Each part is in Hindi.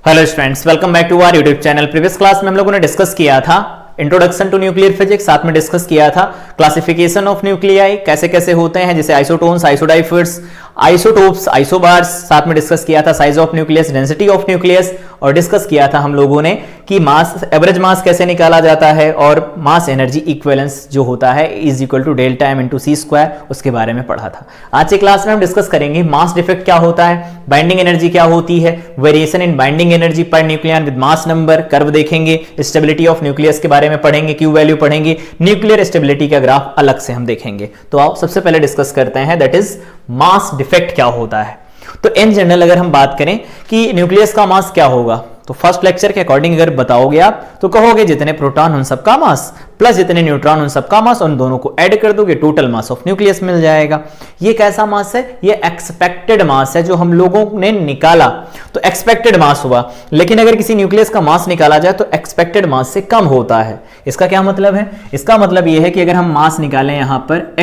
Hello students, welcome back to our YouTube channel. Previous class में हम लोगों ने डिस्कस किया था इंट्रोडक्शन टू न्यूक्लियर फिजिक्स, साथ में डिस्कस किया था क्लासिफिकेशन ऑफ न्यूक्लियाई, कैसे कैसे होते हैं, जैसे आइसोटोन्स, आइसोडाइफर्स, आइसोटोप्स, आइसोबार्स। साथ में डिस्कस किया था size of nucleus, density of nucleus, और डिस्कस किया था हम लोगों ने कि मास, एवरेज मास कैसे निकाला जाता है, और मास एनर्जी इक्विवेलेंस जो होता है is equal to delta M into C square, उसके बारे में पढ़ा था। आज की क्लास में हम डिस्कस करेंगे मास डिफेक्ट क्या होता है, बाइंडिंग एनर्जी क्या होती है, variation in binding energy per nucleon with mass number, curve देखेंगे, स्टेबिलिटी ऑफ न्यूक्लियस के बारे में पढ़ेंगे, क्यू वैल्यू पढ़ेंगे, न्यूक्लियर स्टेबिलिटी का ग्राफ अलग से हम देखेंगे। तो आओ सबसे पहले डिस्कस करते हैं दैट इज मास डिफेक्ट क्या होता है। तो इन जनरल अगर हम बात करें कि न्यूक्लियस का मास क्या होगा, तो फर्स्ट लेक्चर के अकॉर्डिंग अगर बताओगे आप तो कहोगे जितने प्रोटॉन उन सबका मास प्लस जितने न्यूट्रॉन उन सबका मास, उन दोनों को ऐड कर दोगे, टोटल मास ऑफ न्यूक्लियस मिल जाएगा। ये कैसा मास है? ये एक्सपेक्टेड मास है जो हम लोगों ने निकाला, तो एक्सपेक्टेड मास हुआ। लेकिन अगर किसी न्यूक्लियस का मास निकाला जाए तो एक्सपेक्टेड मास से कम होता है। इसका क्या मतलब है? इसका मतलब यह है कि अगर हम मास निकालें यहां पर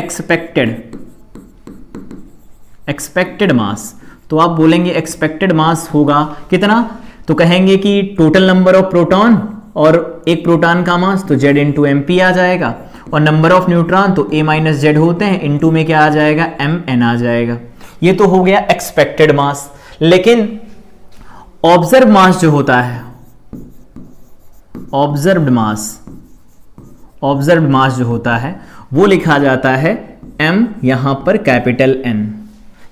एक्सपेक्टेड मास, तो आप बोलेंगे एक्सपेक्टेड मास होगा कितना, तो कहेंगे कि टोटल नंबर ऑफ प्रोटॉन और एक प्रोटॉन का मास, तो Z इंटू एम पी आ जाएगा, और नंबर ऑफ न्यूट्रॉन तो A माइनस जेड होते हैं, इनटू में क्या आ जाएगा, MN आ जाएगा। ये तो हो गया एक्सपेक्टेड मास। लेकिन ऑब्जर्व मास जो होता है, ऑब्जर्व्ड मास जो होता है वो लिखा जाता है M, यहां पर कैपिटल N।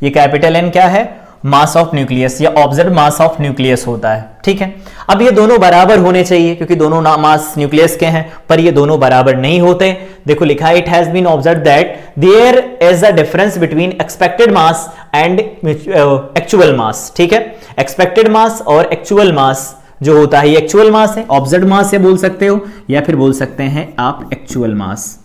ये कैपिटल N क्या है? मास ऑफ न्यूक्लियस या ऑब्जर्व मास ऑफ न्यूक्लियस होता है। ठीक है, अब ये दोनों बराबर होने चाहिए क्योंकि दोनों मास न्यूक्लियस के हैं, पर ये दोनों बराबर नहीं होते। देखो लिखा है, it has been observe that there is a difference between expected mass and actual mass. ठीक है, एक्सपेक्टेड मास और एक्चुअल मास जो होता है, ये एक्चुअल मास है, ऑब्जर्व मास या बोल सकते हो, या फिर बोल सकते हैं आप एक्चुअल मास।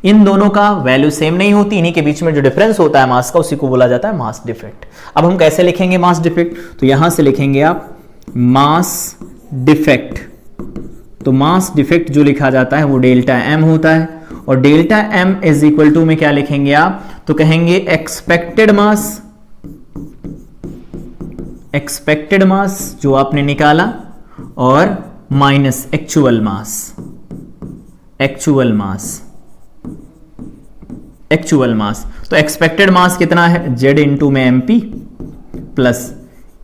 इन दोनों का वैल्यू सेम नहीं होती, इन्हीं के बीच में जो डिफरेंस होता है मास का, उसी को बोला जाता है मास डिफेक्ट। अब हम कैसे लिखेंगे मास डिफेक्ट? तो यहां से लिखेंगे आप मास डिफेक्ट। तो मास डिफेक्ट जो लिखा जाता है वो डेल्टा एम होता है, और delta M is equal to में क्या लिखेंगे आप, तो कहेंगे एक्सपेक्टेड मास जो आपने निकाला, और माइनस एक्चुअल मास। तो एक्सपेक्टेड मास कितना है? Z इंटू में MP plus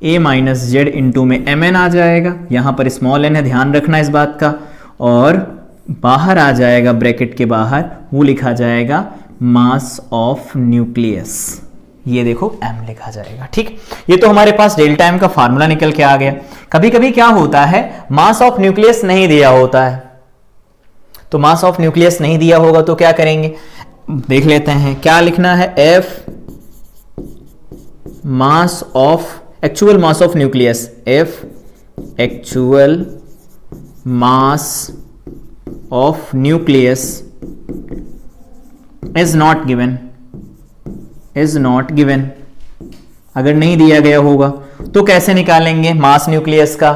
A minus Z into में MN आ जाएगा। यहां पर स्मॉल n है, ध्यान रखना इस बात का, और बाहर आ जाएगा ब्रैकेट के बाहर, वो लिखा जाएगा मास ऑफ न्यूक्लियस। ये देखो M लिखा जाएगा। ठीक, ये तो हमारे पास डेल्टा M का फार्मूला निकल के आ गया। कभी कभी क्या होता है, मास ऑफ न्यूक्लियस नहीं दिया होता है, तो मास ऑफ न्यूक्लियस नहीं दिया होगा तो क्या करेंगे, देख लेते हैं क्या लिखना है। F actual mass of nucleus, F actual mass of nucleus is not given. अगर नहीं दिया गया होगा तो कैसे निकालेंगे मास न्यूक्लियस का?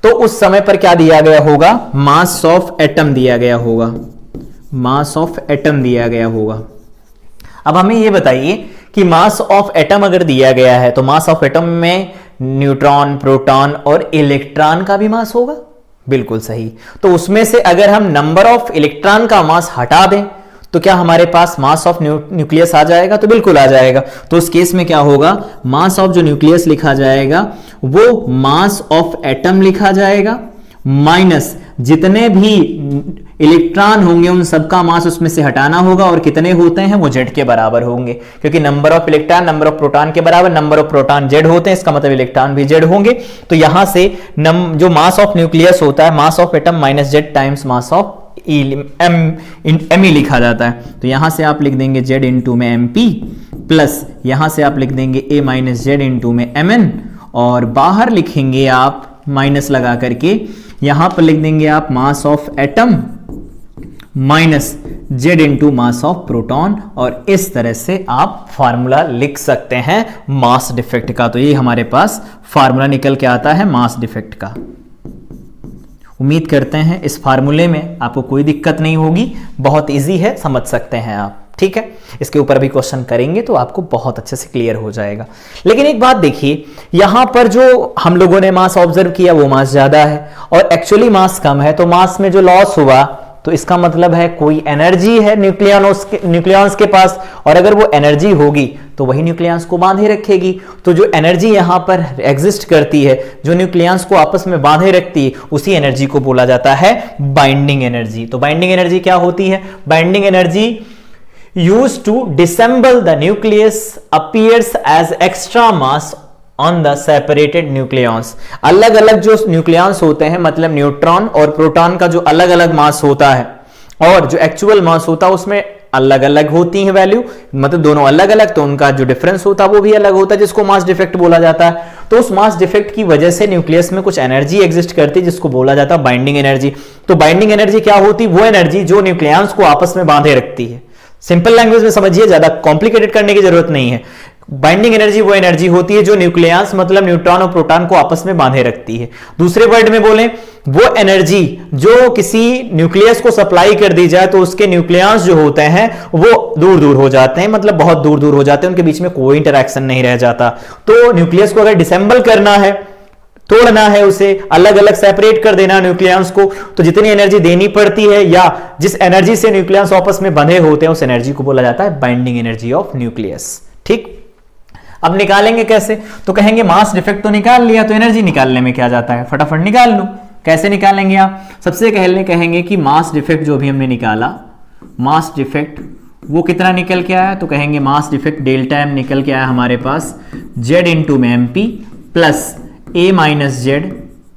तो उस समय पर क्या दिया गया होगा, मास ऑफ एटम दिया गया होगा। अब हमें यह बताइए कि मास ऑफ एटम अगर दिया गया है तो मास ऑफ एटम में न्यूट्रॉन, प्रोटॉन और इलेक्ट्रॉन का भी मास होगा। बिल्कुल सही। तो उसमें से अगर हम नंबर ऑफ इलेक्ट्रॉन का मास हटा दें तो क्या हमारे पास मास ऑफ न्यूक्लियस आ जाएगा? तो बिल्कुल आ जाएगा। तो उस केस में क्या होगा, मास ऑफ जो न्यूक्लियस लिखा जाएगा वो मास ऑफ एटम लिखा जाएगा, माइनस जितने भी इलेक्ट्रॉन होंगे उन सबका मास उसमें से हटाना होगा, और कितने होते हैं वो Z के बराबर होंगे, क्योंकि number of electron number of proton के बराबर, नंबर ऑफ प्रोटॉन Z होते हैं, इसका मतलब इलेक्ट्रॉन भी Z होंगे। तो यहां से जो मास ऑफ न्यूक्लियस होता है, mass of atom minus Z times mass of ME लिखा जाता है। तो यहां से आप लिख देंगे Z इंटू में MP प्लस यहां से आप लिख देंगे A माइनस जेड इंटू में MN, और बाहर लिखेंगे आप माइनस लगा करके, यहां पर लिख देंगे आप mass of atom minus Z into mass of proton, और इस तरह से आप फार्मूला लिख सकते हैं मास डिफेक्ट का। तो ये हमारे पास फार्मूला निकल के आता है मास डिफेक्ट का। उम्मीद करते हैं इस फार्मूले में आपको कोई दिक्कत नहीं होगी, बहुत इजी है, समझ सकते हैं आप। ठीक है, इसके ऊपर भी क्वेश्चन करेंगे तो आपको बहुत अच्छे से क्लियर हो जाएगा। लेकिन एक बात देखिए, यहां पर जो हम लोगों ने मास ऑब्जर्व किया वो मास ज्यादा है और एक्चुअली मास कम है, तो मास में जो लॉस हुआ तो इसका मतलब है कोई एनर्जी है न्यूक्लियॉन्स के पास, और अगर वो एनर्जी होगी तो वही न्यूक्लियॉन्स को बांधे रखेगी। तो जो एनर्जी यहां पर एग्जिस्ट करती है, जो न्यूक्लियॉन्स को आपस में बांधे रखती है, उसी एनर्जी को बोला जाता है बाइंडिंग एनर्जी। तो बाइंडिंग एनर्जी क्या होती है? Binding energy used to disassemble the nucleus appears as extra mass on the separated nucleons। अलग अलग जो न्यूक्लियॉन्स होते हैं, मतलब न्यूट्रॉन और प्रोटॉन का जो अलग अलग मास होता है और जो एक्चुअल मास होता है उसमें अलग अलग होती है वैल्यू, मतलब दोनों अलग अलग, तो उनका जो डिफरेंस होता है वो भी अलग होता है, जिसको मास डिफेक्ट बोला जाता है। तो उस मास डिफेक्ट की वजह से न्यूक्लियस में कुछ एनर्जी एग्जिस्ट करती है जिसको बोला जाता है बाइंडिंग एनर्जी। तो बाइंडिंग एनर्जी क्या होती है? वो एनर्जी जो न्यूक्लियॉन्स को आपस में बांधे रखती है। सिंपल लैंग्वेज में समझिए, ज्यादा कॉम्प्लिकेटेड करने की जरूरत नहीं है। बाइंडिंग एनर्जी वो एनर्जी होती है जो न्यूक्लियस मतलब न्यूट्रॉन और प्रोटॉन को आपस में बांधे रखती है। दूसरे वर्ड में बोलें, वो एनर्जी जो किसी न्यूक्लियस को सप्लाई कर दी जाए तो उसके न्यूक्लियस जो होते हैं वो दूर दूर हो जाते हैं, मतलब बहुत दूर दूर हो जाते हैं, उनके बीच में कोई इंटरैक्शन नहीं रह जाता। तो न्यूक्लियस को अगर डिसेंबल करना है, तोड़ना है, उसे अलग अलग सेपरेट कर देना न्यूक्लियॉन्स को, तो जितनी एनर्जी देनी पड़ती है या जिस एनर्जी से न्यूक्लियॉन्स आपस में बंधे होते हैं उस एनर्जी को बोला जाता है बाइंडिंग एनर्जी ऑफ न्यूक्लियस। ठीक, अब निकालेंगे कैसे? तो कहेंगे मास डिफेक्ट तो निकाल लिया, तो एनर्जी निकालने में क्या जाता है, फटाफट निकाल लो। कैसे निकालेंगे आप? सबसे पहले कहेंगे कि मास डिफेक्ट जो भी हमने निकाला, मास डिफेक्ट वो कितना निकल के आया, तो कहेंगे मास डिफेक्ट डेल्टा एम निकल के आया हमारे पास जेड इंटू में एम पी प्लस ए माइनस जेड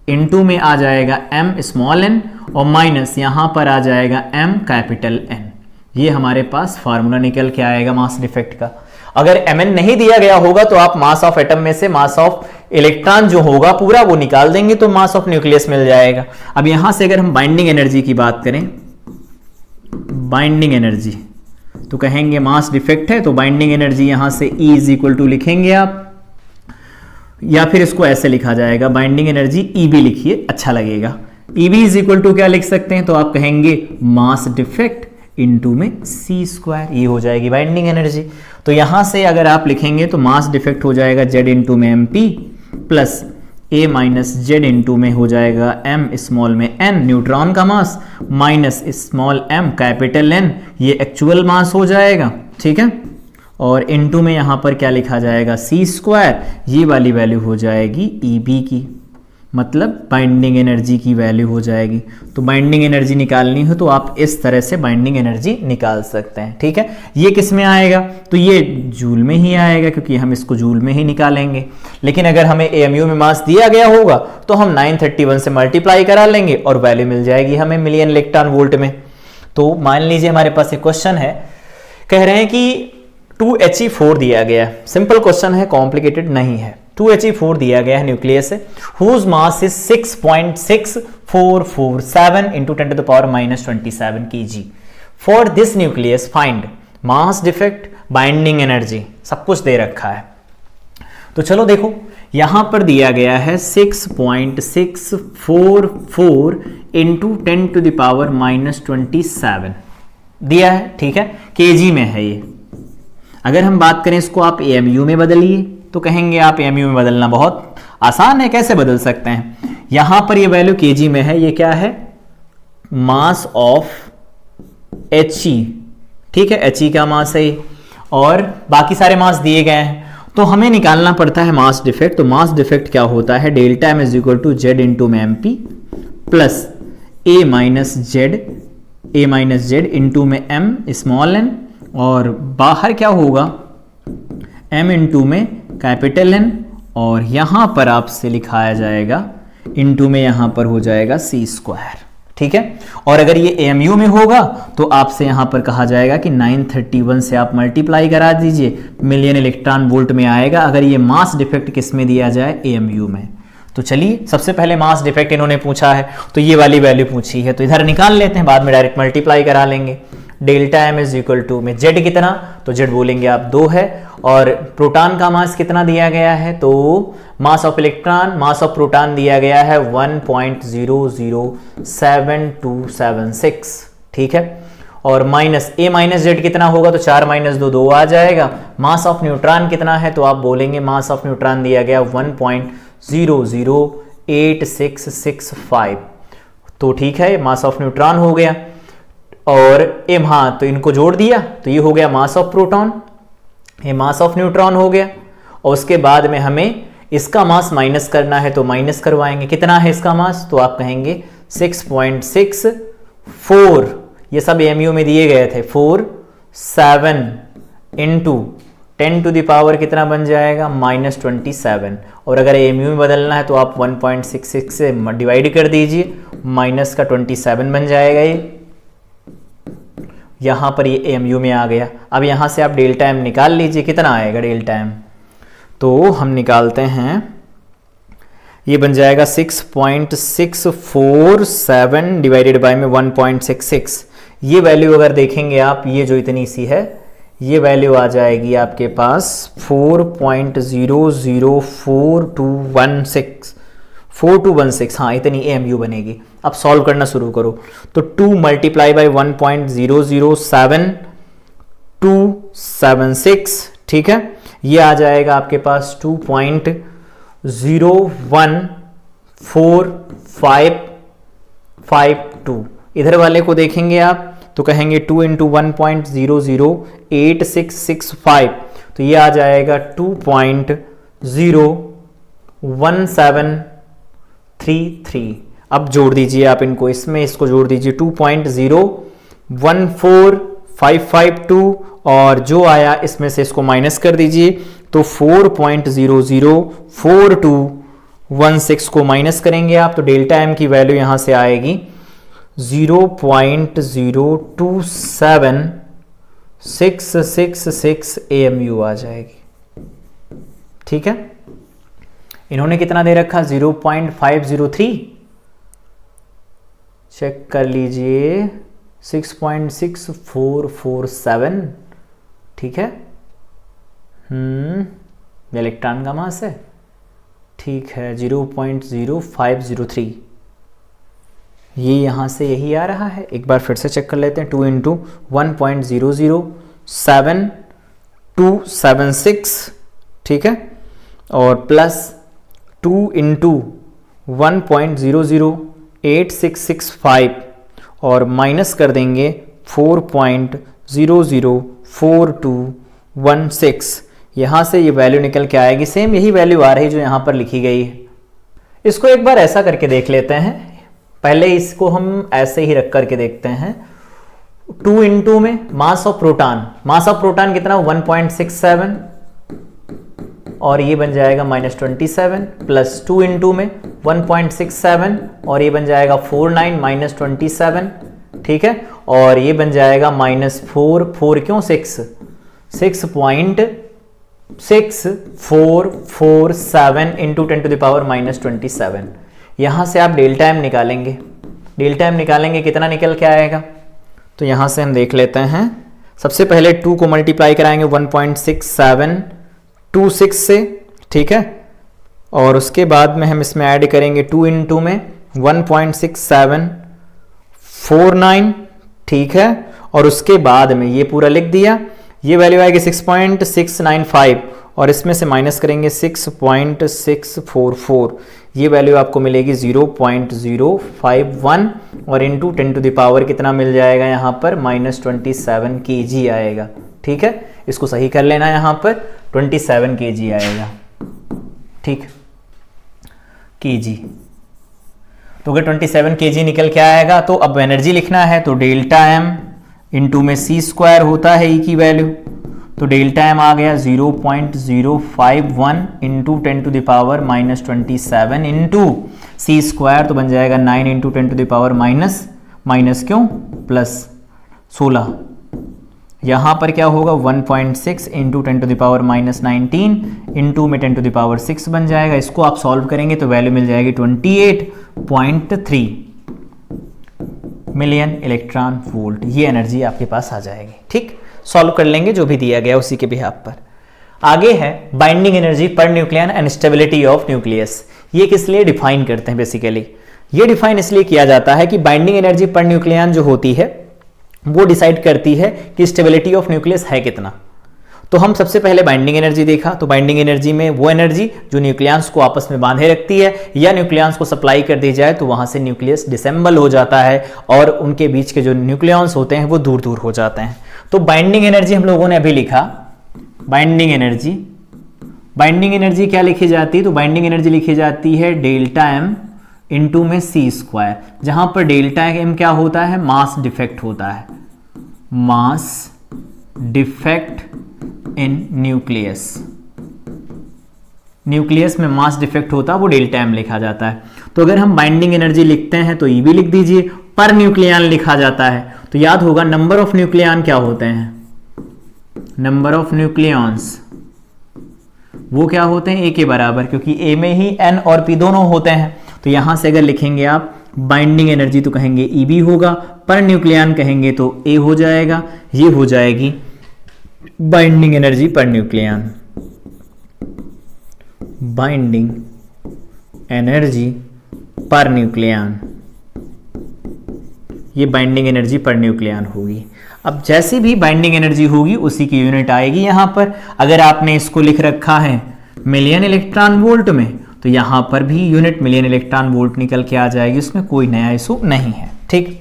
इंटू में आ जाएगा एम स्मॉल एन और माइनस यहां पर आ जाएगा एम कैपिटल एन। ये हमारे पास फार्मूला निकल के आएगा मास डिफेक्ट का। अगर एम एन नहीं दिया गया होगा तो आप मास ऑफ एटम में से मास ऑफ इलेक्ट्रॉन जो होगा पूरा वो निकाल देंगे तो मास ऑफ न्यूक्लियस मिल जाएगा। अब यहां से अगर हम बाइंडिंग एनर्जी की बात करें, बाइंडिंग एनर्जी तो कहेंगे मास डिफेक्ट है तो बाइंडिंग एनर्जी यहां से E इज इक्वल टू लिखेंगे आप, या फिर इसको ऐसे लिखा जाएगा बाइंडिंग एनर्जी EB लिखिए, अच्छा लगेगा। EB इज इक्वल टू क्या लिख सकते हैं, तो आप कहेंगे मास डिफेक्ट इनटू में C स्क्वायर, ये हो जाएगी बाइंडिंग एनर्जी। तो यहां से अगर आप लिखेंगे तो मास डिफेक्ट हो जाएगा Z इंटू में MP plus A minus Z into में हो जाएगा M स्मॉल में N न्यूट्रॉन का mass minus small m capital N, ये एक्चुअल मास हो जाएगा। ठीक है, और इनटू में यहां पर क्या लिखा जाएगा C स्क्वायर, ये वाली वैल्यू हो जाएगी EB की, मतलब बाइंडिंग एनर्जी की वैल्यू हो जाएगी। तो बाइंडिंग एनर्जी निकालनी हो तो आप इस तरह से बाइंडिंग एनर्जी निकाल सकते हैं। ठीक है, ये किस में आएगा, तो ये जूल में ही आएगा क्योंकि हम इसको जूल में ही निकालेंगे। लेकिन अगर हमें AMU में मास दिया गया होगा तो हम 931 से मल्टीप्लाई करा लेंगे और वैल्यू मिल जाएगी हमें मिलियन इलेक्ट्रॉन वोल्ट में। तो मान लीजिए हमारे पास एक क्वेश्चन है, कह रहे हैं कि 2He4 दिया गया है, सिंपल क्वेश्चन है, कॉम्प्लिकेटेड नहीं है। 2He4 दिया गया है न्यूक्लियस है, whose mass is 6.6447 into 10 to the power -27 kg। For this nucleus find mass defect, binding energy, सब कुछ दे रखा है। तो चलो देखो, यहां पर दिया गया है 6.644 इंटू 10 टू द पावर -27 दिया है। ठीक है, kg में है ये। अगर हम बात करें इसको आप AMU में बदलिए तो कहेंगे आप AMU में बदलना बहुत आसान है, कैसे बदल सकते हैं? यहां पर ये वैल्यू kg में है, ये क्या है, मास ऑफ He। ठीक है, He का मास है और बाकी सारे मास दिए गए हैं, तो हमें निकालना पड़ता है मास डिफेक्ट। तो मास डिफेक्ट क्या होता है, delta M is equal to Z into में MP plus A minus Z into में M स्मॉल n, और बाहर क्या होगा M इंटू में कैपिटल N, और यहां पर आपसे लिखाया जाएगा इंटू में यहां पर हो जाएगा C स्क्वायर। ठीक है, और अगर ये AMU में होगा तो आपसे यहां पर कहा जाएगा कि 931 से आप मल्टीप्लाई करा दीजिए, मिलियन इलेक्ट्रॉन वोल्ट में आएगा अगर ये मास डिफेक्ट किस में दिया जाए, AMU में। तो चलिए, सबसे पहले मास डिफेक्ट इन्होंने पूछा है तो ये वाली वैल्यू पूछी है, तो इधर निकाल लेते हैं, बाद में डायरेक्ट मल्टीप्लाई करा लेंगे। Delta M is equal to में जेड कितना, तो जेड बोलेंगे आप 2 है, और प्रोटॉन का मास कितना दिया गया है, तो mass of electron, mass of proton दिया गया है 1.007276। ठीक है, और माइनस ए माइनस जेड कितना होगा, तो 4 माइनस 2 2 आ जाएगा। मास ऑफ न्यूट्रॉन कितना है, तो आप बोलेंगे मास ऑफ न्यूट्रॉन दिया गया 1.008665। तो ठीक है, मास ऑफ न्यूट्रॉन हो गया। और एम, हाँ तो इनको जोड़ दिया तो ये हो गया मास ऑफ प्रोटॉन, ये मास ऑफ न्यूट्रॉन हो गया। और उसके बाद में हमें इसका मास माइनस करना है तो माइनस करवाएंगे। कितना है इसका मास, तो आप कहेंगे 6.64, ये सब एमयू में दिए गए थे, 47 इंटू 10 टू द पावर कितना बन जाएगा, -27। और अगर एमयू में बदलना है तो आप 1.66 से डिवाइड कर दीजिए, माइनस का 27 बन जाएगा। ये यहां पर ये एमयू में आ गया। अब यहां से आप डेल्टा एम निकाल लीजिए, कितना आएगा डेल्टा एम, तो हम निकालते हैं, ये बन जाएगा 6.647 डिवाइडेड बाय में 1.66। ये वैल्यू अगर देखेंगे आप, ये जो इतनी सी है, ये वैल्यू आ जाएगी आपके पास 4.004216, हाँ इतनी एमयू बनेगी। अब सॉल्व करना शुरू करो, तो 2 मल्टीप्लाई बाई 1.007276, ठीक है, ये आ जाएगा आपके पास 2.0145552। इधर वाले को देखेंगे आप तो कहेंगे 2 इंटू 1.008665, तो ये आ जाएगा 2.01733। अब जोड़ दीजिए आप इनको, इसमें इसको जोड़ दीजिए 2.014552, और जो आया इसमें से इसको माइनस कर दीजिए तो 4.004216 को माइनस करेंगे आप तो डेल्टा एम की वैल्यू यहां से आएगी 0.027666 AMU आ जाएगी। ठीक है, इन्होंने कितना दे रखा 0.503, चेक कर लीजिए 6.6447, ठीक है, इलेक्ट्रॉन का मास है, ठीक है 0.0503, ये यहां से यही आ रहा है। एक बार फिर से चेक कर लेते हैं, 2 इंटू 1.007276, ठीक है, और प्लस 2 इंटू 1.008665 और माइनस कर देंगे 4.004216। यहां से ये वैल्यू निकल के आएगी, सेम यही वैल्यू आ रही है जो यहां पर लिखी गई है। इसको एक बार ऐसा करके देख लेते हैं, पहले इसको हम ऐसे ही रख करके देखते हैं। 2 इंटू में मास ऑफ प्रोटॉन कितना 1.67 और ये बन जाएगा -27, प्लस 2 इंटू में 1.67 और ये बन जाएगा 49 -27, ठीक है, और ये बन जाएगा -4 क्यों 6.6447 इंटू 10 टू द पावर -27। यहां से आप डेल्टा एम निकालेंगे, कितना निकल के आएगा, तो यहां से हम देख लेते हैं। सबसे पहले 2 को मल्टीप्लाई कराएंगे 1.6726 से, ठीक है, और उसके बाद में हम इसमें ऐड करेंगे 2 इंटू में 1.6749, ठीक है, और उसके बाद में ये पूरा लिख दिया, ये वैल्यू आएगी 6.695 और इसमें से माइनस करेंगे 6.644, ये वैल्यू आपको मिलेगी 0.051 और इंटू 10 टू द पावर कितना मिल जाएगा यहाँ पर -27 kg आएगा। ठीक है, इसको सही कर लेना, यहाँ पर 27 kg आएगा, ठीक, kg। तो अगर 27 kg निकल के आएगा तो अब एनर्जी लिखना है, तो डेल्टा एम इंटू में c² होता है ई की वैल्यू, तो डेल्टा एम आ गया 0.051 into 10 to the power -27 into c², तो बन जाएगा 9 into 10 to the power minus क्यों +16। यहाँ पर क्या होगा 1.6 into 10 to the power -19 into में 10 टू द पावर 6 बन जाएगा। इसको आप सॉल्व करेंगे तो वैल्यू मिल जाएगी 28.3 मिलियन इलेक्ट्रॉन वोल्ट, ये एनर्जी आपके पास आ जाएगी। ठीक, सॉल्व कर लेंगे जो भी दिया गया उसी के बिहाफ पर। आगे है binding energy per nucleon and stability of nucleus. ये किस लिए डिफाइन करते हैं, बेसिकली ये डिफाइन इसलिए किया जाता है कि बाइंडिंग एनर्जी पर न्यूक्लियन जो होती है वो डिसाइड करती है कि स्टेबिलिटी ऑफ न्यूक्लियस है कितना। तो हम सबसे पहले बाइंडिंग एनर्जी देखा, तो बाइंडिंग एनर्जी में वो एनर्जी जो न्यूक्लियंस को आपस में बांधे रखती है, या न्यूक्लियंस को सप्लाई कर दी जाए तो वहां से न्यूक्लियस डिसेंबल हो जाता है और उनके बीच के जो न्यूक्लियंस होते हैं वो दूर दूर हो जाते हैं। तो बाइंडिंग एनर्जी हम लोगों ने अभी लिखा, बाइंडिंग एनर्जी क्या लिखी जाती है, तो बाइंडिंग एनर्जी लिखी जाती है डेल्टा एम इंटू में सी स्क्वायर, जहां पर डेल्टा एम क्या होता है, मास डिफेक्ट होता है, मास डिफेक्ट इन न्यूक्लियस में मास डिफेक्ट होता है, वो डेल्टा एम लिखा जाता है। तो अगर हम बाइंडिंग एनर्जी लिखते हैं तो ई भी लिख दीजिए, पर न्यूक्लियन लिखा जाता है तो याद होगा नंबर ऑफ न्यूक्लियन क्या होते हैं, नंबर ऑफ न्यूक्लियंस वो क्या होते हैं, ए के बराबर, क्योंकि ए में ही एन और पी दोनों होते हैं। तो यहां से अगर लिखेंगे आप बाइंडिंग एनर्जी तो कहेंगे ई बी होगा, पर न्यूक्लियन कहेंगे तो ए हो जाएगा, ये हो जाएगी binding energy per nucleon, binding energy per nucleon, ये बाइंडिंग एनर्जी पर न्यूक्लियन होगी। अब जैसी भी बाइंडिंग एनर्जी होगी उसी की यूनिट आएगी यहां पर। अगर आपने इसको लिख रखा है मिलियन इलेक्ट्रॉन वोल्ट में तो यहां पर भी यूनिट मिलियन इलेक्ट्रॉन वोल्ट निकल के आ जाएगी, उसमें कोई नया इशू नहीं है। ठीक,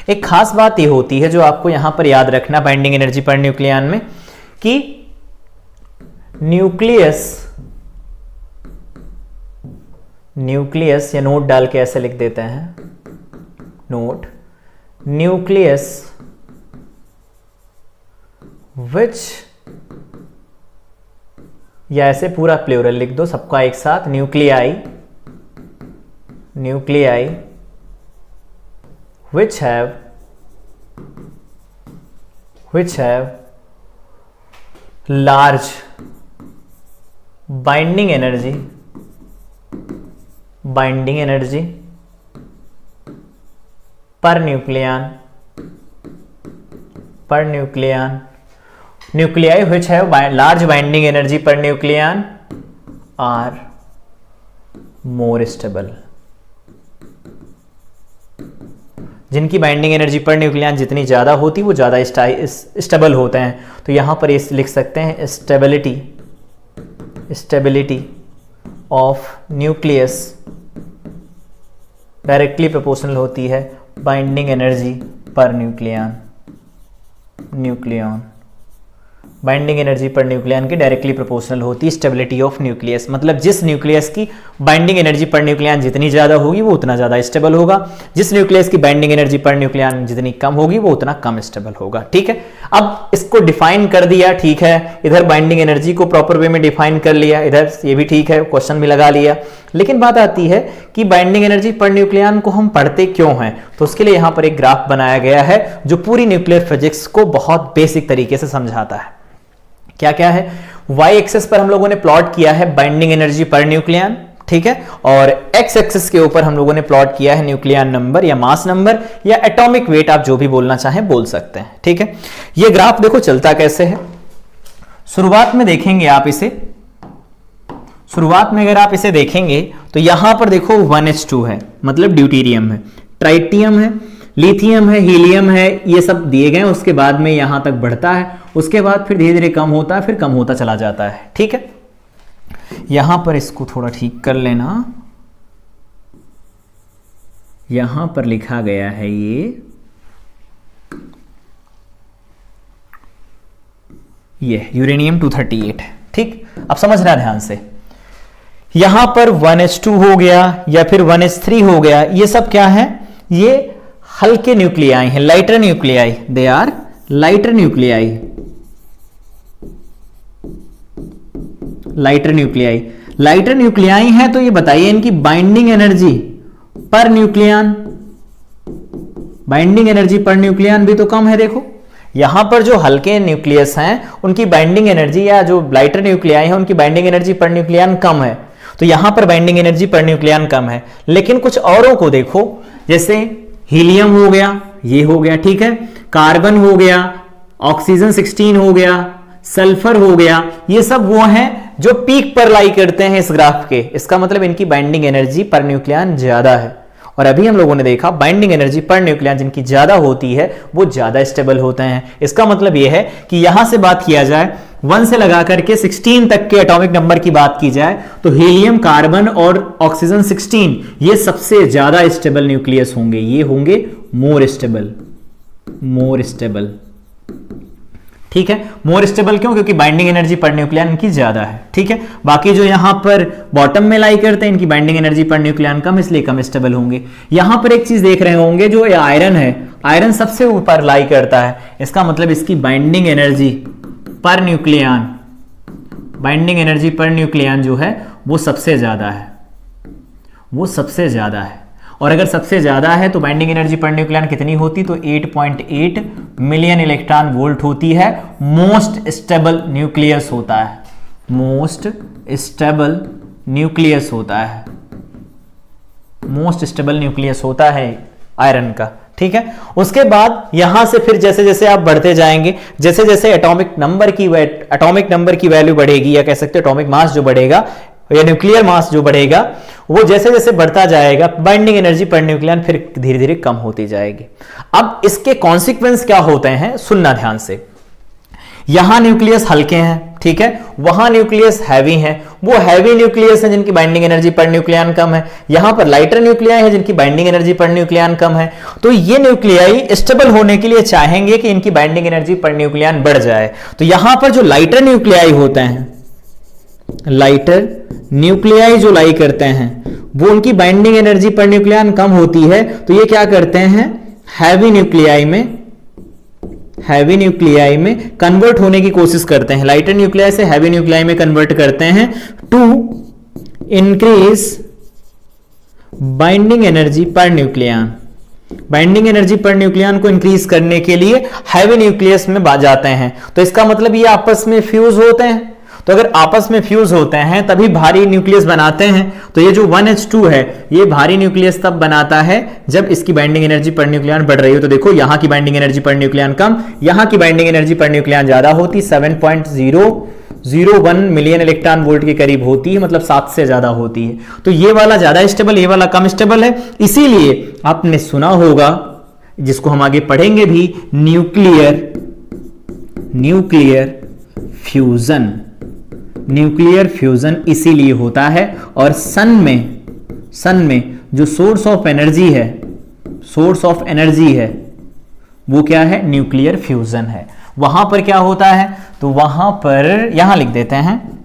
एक खास बात यह होती है जो आपको यहां पर याद रखना बाइंडिंग एनर्जी पर न्यूक्लियन में, कि न्यूक्लियस या नोट डाल के ऐसे लिख देते हैं, नोट न्यूक्लियस विच, या ऐसे पूरा प्लूरल लिख दो सबका एक साथ, nuclei which have large binding energy per nucleon, nuclei which have large binding energy per nucleon are more stable, जिनकी बाइंडिंग एनर्जी पर न्यूक्लियन जितनी ज्यादा होती वो ज्यादा स्टेबल होते हैं। तो यहां पर इस लिख सकते हैं stability of nucleus directly proportional होती है binding energy per nucleon, binding energy per nucleon की डायरेक्टली प्रोपोर्शनल होती है स्टेबिलिटी ऑफ न्यूक्लियस। मतलब जिस न्यूक्लियस की बाइंडिंग एनर्जी पर न्यूक्लियन जितनी ज्यादा होगी वो उतना ज्यादा स्टेबल होगा, जिस न्यूक्लियस की बाइंडिंग एनर्जी पर न्यूक्लियन जितनी कम होगी वो उतना कम स्टेबल होगा। ठीक है, अब इसको डिफाइन कर दिया, ठीक है, इधर बाइंडिंग एनर्जी को प्रॉपर वे में डिफाइन कर लिया, इधर ये भी ठीक है, क्वेश्चन भी लगा लिया। लेकिन बात आती है कि बाइंडिंग एनर्जी पर न्यूक्लियन को हम पढ़ते क्यों हैं, तो उसके लिए यहां पर एक ग्राफ बनाया गया है जो पूरी न्यूक्लियर फिजिक्स को बहुत बेसिक तरीके से समझाता है। क्या क्या है, y एक्सिस पर हम लोगों ने प्लॉट किया है बाइंडिंग एनर्जी पर न्यूक्लियन, ठीक है, और x एक्सिस के ऊपर हम लोगों ने प्लॉट किया है न्यूक्लियन नंबर या मास नंबर या एटॉमिक वेट, आप जो भी बोलना चाहें बोल सकते हैं। ठीक है, ये ग्राफ देखो चलता कैसे है। शुरुआत में देखेंगे आप इसे, शुरुआत में अगर आप इसे देखेंगे तो यहां पर देखो 1s2 है, मतलब ड्यूटेरियम है, ट्राइटियम है, लिथियम है, हीलियम है, ये सब दिए गए। उसके बाद में यहां तक बढ़ता है, उसके बाद फिर धीरे धीरे कम होता है, फिर कम होता चला जाता है। ठीक है, यहां पर इसको थोड़ा ठीक कर लेना, यहां पर लिखा गया है ये यूरेनियम 238। ठीक, अब समझना ध्यान से, यहां पर 1s2 हो गया या फिर 1s3 हो गया, ये सब क्या है, ये हल्के न्यूक्लियाई हैं, lighter nuclei, they are lighter nuclei, lighter nuclei हैं। तो ये बताइए इनकी binding energy per nucleon, binding energy per nucleon भी तो कम है। देखो यहां पर जो हल्के न्यूक्लियस हैं उनकी बाइंडिंग एनर्जी, या जो लाइटर न्यूक्लियाई हैं उनकी बाइंडिंग एनर्जी पर न्यूक्लियन कम है, तो यहां पर बाइंडिंग एनर्जी पर न्यूक्लियन कम है। लेकिन कुछ औरों को देखो, जैसे हीलियम हो गया, ये हो गया, ठीक है, कार्बन हो गया, ऑक्सीजन 16 हो गया, सल्फर हो गया, ये सब वो हैं जो पीक पर लाई करते हैं इस ग्राफ के। इसका मतलब इनकी बाइंडिंग एनर्जी पर न्यूक्लियन ज्यादा है, और अभी हम लोगों ने देखा बाइंडिंग एनर्जी पर न्यूक्लियन जिनकी ज्यादा होती है वो ज्यादा स्टेबल होते हैं। इसका मतलब यह है कि यहां से बात किया जाए 1 से लगा करके 16 तक के एटॉमिक नंबर की बात की जाए तो हीलियम, कार्बन और ऑक्सीजन 16 ये सबसे ज्यादा स्टेबल न्यूक्लियस होंगे। ये होंगे मोर स्टेबल। ठीक है, मोर स्टेबल क्यों? क्योंकि बाइंडिंग एनर्जी पर न्यूक्लियन इनकी ज्यादा है। ठीक है, बाकी जो यहां पर बॉटम में लाई करते हैं इनकी बाइंडिंग एनर्जी पर न्यूक्लियन कम, इसलिए कम स्टेबल होंगे। यहां पर एक चीज देख रहे होंगे, जो आयरन है, आयरन सबसे ऊपर लाई करता है, इसका मतलब इसकी बाइंडिंग एनर्जी पर न्यूक्लियन जो है वो सबसे ज्यादा है। और अगर सबसे ज्यादा है तो बाइंडिंग एनर्जी पर न्यूक्लियन कितनी होती? तो 8.8 मिलियन इलेक्ट्रॉन वोल्ट होती है। मोस्ट स्टेबल न्यूक्लियस होता है आयरन का। ठीक है, उसके बाद यहां से फिर जैसे जैसे आप बढ़ते जाएंगे, जैसे जैसे एटॉमिक नंबर की वैल्यू बढ़ेगी, या कह सकते हो एटॉमिक मास जो बढ़ेगा या न्यूक्लियर मास जो बढ़ेगा, वो जैसे जैसे बढ़ता जाएगा बाइंडिंग एनर्जी पर न्यूक्लियन फिर धीरे धीरे कम होती जाएगी। अब इसके कॉन्सिक्वेंस क्या होते हैं सुनना ध्यान से। यहां न्यूक्लियस हल्के हैं, ठीक है, वहां न्यूक्लियस हैवी हैं। वो हैवी न्यूक्लियस हैं जिनकी बाइंडिंग एनर्जी पर न्यूक्लियन कम है, यहां पर लाइटर न्यूक्लियाई है जिनकी बाइंडिंग एनर्जी पर न्यूक्लियन कम है। तो ये न्यूक्लियाई स्टेबल होने के लिए चाहेंगे कि इनकी बाइंडिंग एनर्जी पर न्यूक्लियन बढ़ जाए। तो यहां पर जो लाइटर न्यूक्लियाई होते हैं, लाइटर न्यूक्लियाई जो लाई करते हैं, वो उनकी बाइंडिंग एनर्जी पर न्यूक्लियन कम होती है, तो ये क्या करते हैं, हैवी न्यूक्लियाई में कन्वर्ट होने की कोशिश करते हैं। लाइटर न्यूक्लियाई से हैवी न्यूक्लियाई में कन्वर्ट करते हैं to increase binding energy per nucleon. Binding energy per nucleon को इंक्रीज करने के लिए हैवी न्यूक्लियस में जाते हैं। तो इसका मतलब ये आपस में फ्यूज होते हैं। तो अगर आपस में फ्यूज होते हैं तभी भारी न्यूक्लियस बनाते हैं। तो ये जो 1H2 है ये भारी न्यूक्लियस तब बनाता है जब इसकी बाइंडिंग एनर्जी पर न्यूक्लियन बढ़ रही हो। तो देखो यहां की बाइंडिंग एनर्जी पर न्यूक्लियन कम, यहां की बाइंडिंग एनर्जी पर न्यूक्लियन ज्यादा होती, 7.001 मिलियन इलेक्ट्रॉन वोल्ट के करीब होती है, मतलब 7 से ज्यादा होती है। तो ये वाला ज्यादा स्टेबल, ये वाला कम स्टेबल है। इसीलिए आपने सुना होगा, जिसको हम आगे पढ़ेंगे भी, न्यूक्लियर फ्यूजन इसीलिए होता है। और सन में जो सोर्स ऑफ एनर्जी है वो क्या है, न्यूक्लियर फ्यूजन है। वहां पर क्या होता है, तो वहां पर यहां लिख देते हैं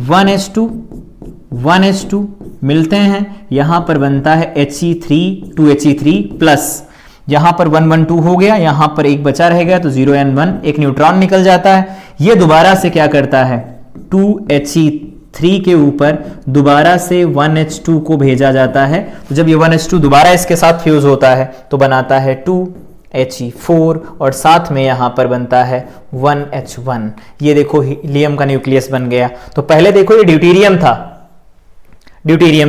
1H2 मिलते हैं, यहां पर बनता है He3 2He3 प्लस, यहां पर 112 हो गया, यहां पर एक बचा रह गया तो 0N1, एक न्यूट्रॉन निकल जाता है। ये दोबारा से क्या करता है, 2He3 के ऊपर दोबारा से 1H2 को भेजा जाता है। तो जब ये 1H2 दोबारा इसके साथ फ्यूज होता है तो बनाता है 2He4 और साथ में यहां पर बनता है 1H1। ये देखो हीलियम का न्यूक्लियस बन गया। तो पहले देखो ये ड्यूटेरियम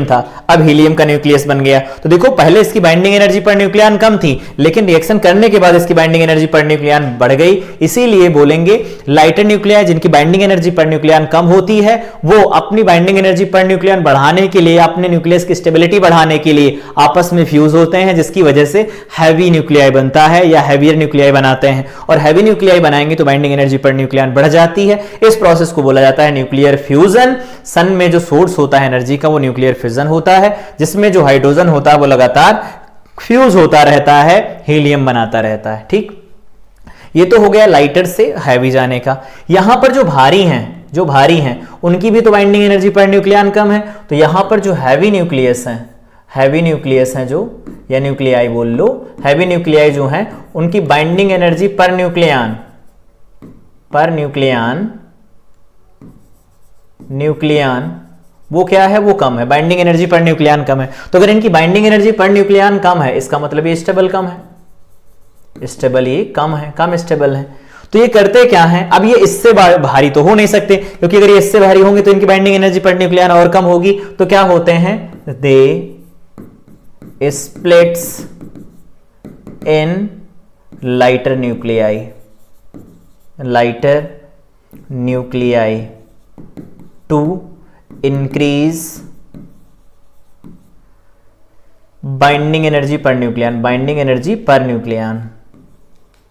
था, अब हीलियम का न्यूक्लियस बन गया। तो देखो पहले इसकी बाइंडिंग एनर्जी पर न्यूक्लियन कम थी, लेकिन रिएक्शन करने के बाद इसकी बाइंडिंग एनर्जी पर न्यूक्लियन बढ़ गई। इसीलिए बोलेंगे लाइटर न्यूक्लियाई जिनकी बाइंडिंग एनर्जी पर न्यूक्लियन कम होती है, वो अपनी बाइंडिंग एनर्जी पर न्यूक्लियन बढ़ाने के लिए, अपने न्यूक्लियस की स्टेबिलिटी बढ़ाने के लिए आपस में फ्यूज होते हैं, जिसकी वजह से हैवी न्यूक्लियाई बनता है या हैवियर न्यूक्लियाई बनाते हैं। और हैवी न्यूक्लियाई बनाएंगे तो बाइंडिंग एनर्जी पर न्यूक्लियन बढ़ जाती है। इस प्रोसेस को बोला जाता है न्यूक्लियर फ्यूजन। सन में जो सोर्स होता है एनर्जी का वो न्यूक्लियर फ्यूजन होता है, जिसमें जो हाइड्रोजन होता है वो लगातार फ्यूज होता रहता है, हीलियम बनाता रहता है। ठीक, ये तो हो गया लाइटर से हैवी जाने का। यहां पर जो भारी हैं उनकी भी तो बाइंडिंग एनर्जी पर न्यूक्लियन कम है। तो यहां पर जो हैवी न्यूक्लियस हैं जो, या न्यूक्लियाई बोल लो, हैवी न्यूक्लियाई जो हैं उनकी बाइंडिंग एनर्जी पर न्यूक्लियन वो क्या है, वो कम है। बाइंडिंग एनर्जी पर न्यूक्लियन कम है। तो अगर इनकी बाइंडिंग एनर्जी पर न्यूक्लियन कम है, इसका मतलब ये स्टेबल कम है, कम स्टेबल है। तो ये करते क्या है, अब ये इससे भारी तो हो नहीं सकते, क्योंकि अगर ये इससे भारी होंगे तो इनकी बाइंडिंग एनर्जी पर न्यूक्लियन और कम होगी। तो क्या होते हैं, they splits in lighter nuclei to increase binding energy per nucleon, binding energy per nucleon.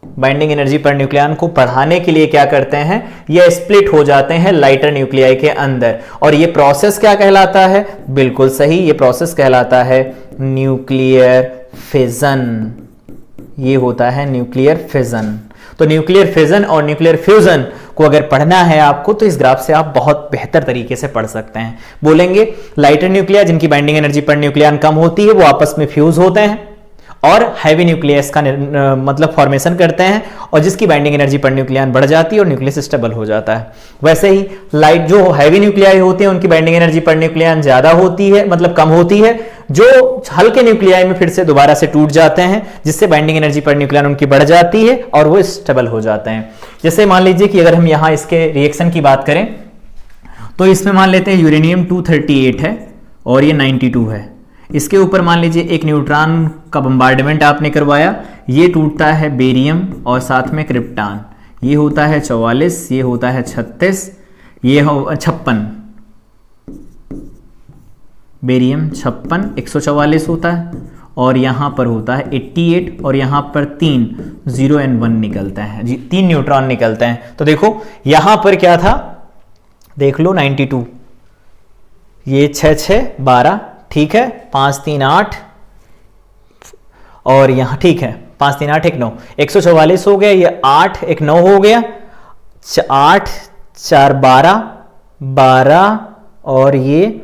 Binding energy per nucleon को बढ़ाने के लिए क्या करते हैं, ये स्प्लिट हो जाते हैं लाइटर न्यूक्लियाई के अंदर, और ये प्रोसेस क्या कहलाता है, बिल्कुल सही, ये प्रोसेस कहलाता है न्यूक्लियर फिजन। ये होता है न्यूक्लियर फिजन। तो न्यूक्लियर फिजन और न्यूक्लियर फ्यूजन को अगर पढ़ना है आपको तो इस ग्राफ से आप बहुत बेहतर तरीके से पढ़ सकते हैं। बोलेंगे लाइटर न्यूक्लिया जिनकी बाइंडिंग एनर्जी पर न्यूक्लियन कम होती है वो आपस में फ्यूज होते हैं और हैवी न्यूक्लियस का मतलब फॉर्मेशन करते हैं, और जिसकी बाइंडिंग एनर्जी पर न्यूक्लियन बढ़ जाती है और न्यूक्लियस स्टेबल हो जाता है। वैसे ही लाइट जो हैवी न्यूक्लियाई होती है उनकी बाइंडिंग एनर्जी पर न्यूक्लियन ज्यादा होती है, मतलब कम होती है, जो हल्के न्यूक्लियाई में फिर से दोबारा से टूट जाते हैं, जिससे बाइंडिंग एनर्जी पर न्यूक्लियन उनकी बढ़ जाती है और वो स्टेबल हो जाते हैं। जैसे मान लीजिए कि अगर हम यहां इसके रिएक्शन की बात करें तो इसमें मान लेते हैं यूरेनियम 238 है और ये 92 है। इसके ऊपर मान लीजिए एक न्यूट्रॉन का बम्बार्डमेंट आपने करवाया, ये टूटता है बेरियम और साथ में क्रिप्टॉन, ये होता है 44, ये होता है 36, ये हो 56, बेरियम 56 144 होता है, और यहां पर होता है 88, और यहां पर 3 0 और 1 निकलता है जी, 3 न्यूट्रॉन निकलते हैं। तो देखो यहां पर क्या था, देख लो 92, ये 6 6 12, ठीक है, 5 3 8, और यहां ठीक है 5 3 8 1 9, 144 हो गया, ये 8 1 9 हो गया, 8 4 12 12, और ये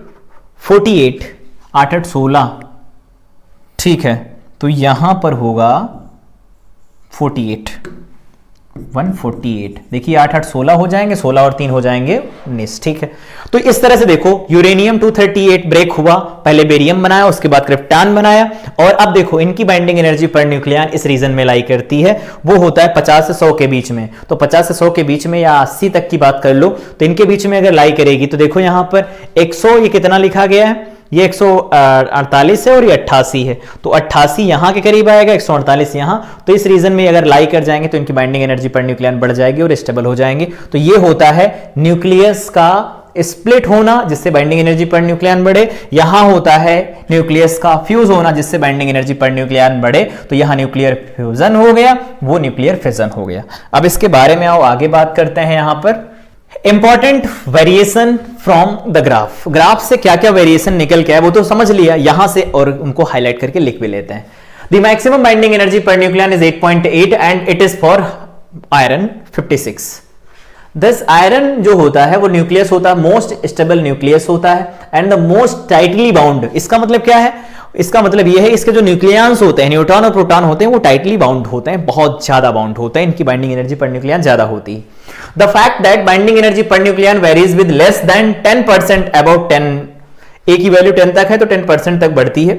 48 8 8 16, ठीक है, तो यहां पर होगा 48 148, देखिए 8 8 16 हो जाएंगे, 16 और 3 हो जाएंगे 19, ठीक है। तो इस तरह से देखो यूरेनियम 238 ब्रेक हुआ, पहले बेरियम बनाया, उसके बाद क्रिप्टॉन बनाया, और अब देखो इनकी बाइंडिंग एनर्जी पर न्यूक्लियन इस रीजन में लाई करती है, वो होता है 50 से 100 के बीच में। तो 50 से 100 के बीच में या 80 तक की बात कर लो, तो इनके बीच में अगर लाई करेगी तो देखो यहां पर 100, ये कितना लिखा गया है, ये 148 है और ये 88 है, तो 88 यहां के करीब आएगा, 148 यहां, तो इस रीजन में अगर लाई कर जाएंगे तो इनकी बाइंडिंग एनर्जी पर न्यूक्लियन बढ़ जाएगी और स्टेबल हो जाएंगे। तो ये होता है न्यूक्लियस का स्प्लिट होना जिससे बाइंडिंग एनर्जी पर न्यूक्लियन बढ़े, यहां होता है न्यूक्लियस का फ्यूज होना जिससे बाइंडिंग एनर्जी पर न्यूक्लियन बढ़े, तो यहां न्यूक्लियर फ्यूजन हो गया, वो न्यूक्लियर फिजन हो गया। अब इसके बारे में आओ आगे बात करते हैं। यहां पर important variation from the graph, graph से क्या क्या वेरिएशन निकल के आया वो तो समझ लिया, यहां से और उनको हाईलाइट करके लिख भी लेते हैं। The maximum binding energy per nucleon is 8.8 and it is for iron 56। दस आयरन जो होता है वो न्यूक्लियस होता है, मोस्ट स्टेबल न्यूक्लियस होता है and the most tightly bound. इसका मतलब क्या है, इसका मतलब यह है इसके जो न्यूक्लियंस होते हैं, न्यूट्रॉन और प्रोटॉन होते हैं, वो टाइटली बाउंड होते हैं, बहुत ज्यादा बाउंड होते हैं, इनकी बाइंडिंग एनर्जी पर न्यूक्लियन ज्यादा होती है। The fact that binding energy per nucleon varies with less than 10% about 10, ए की वैल्यू 10 तक है तो 10% तक बढ़ती है।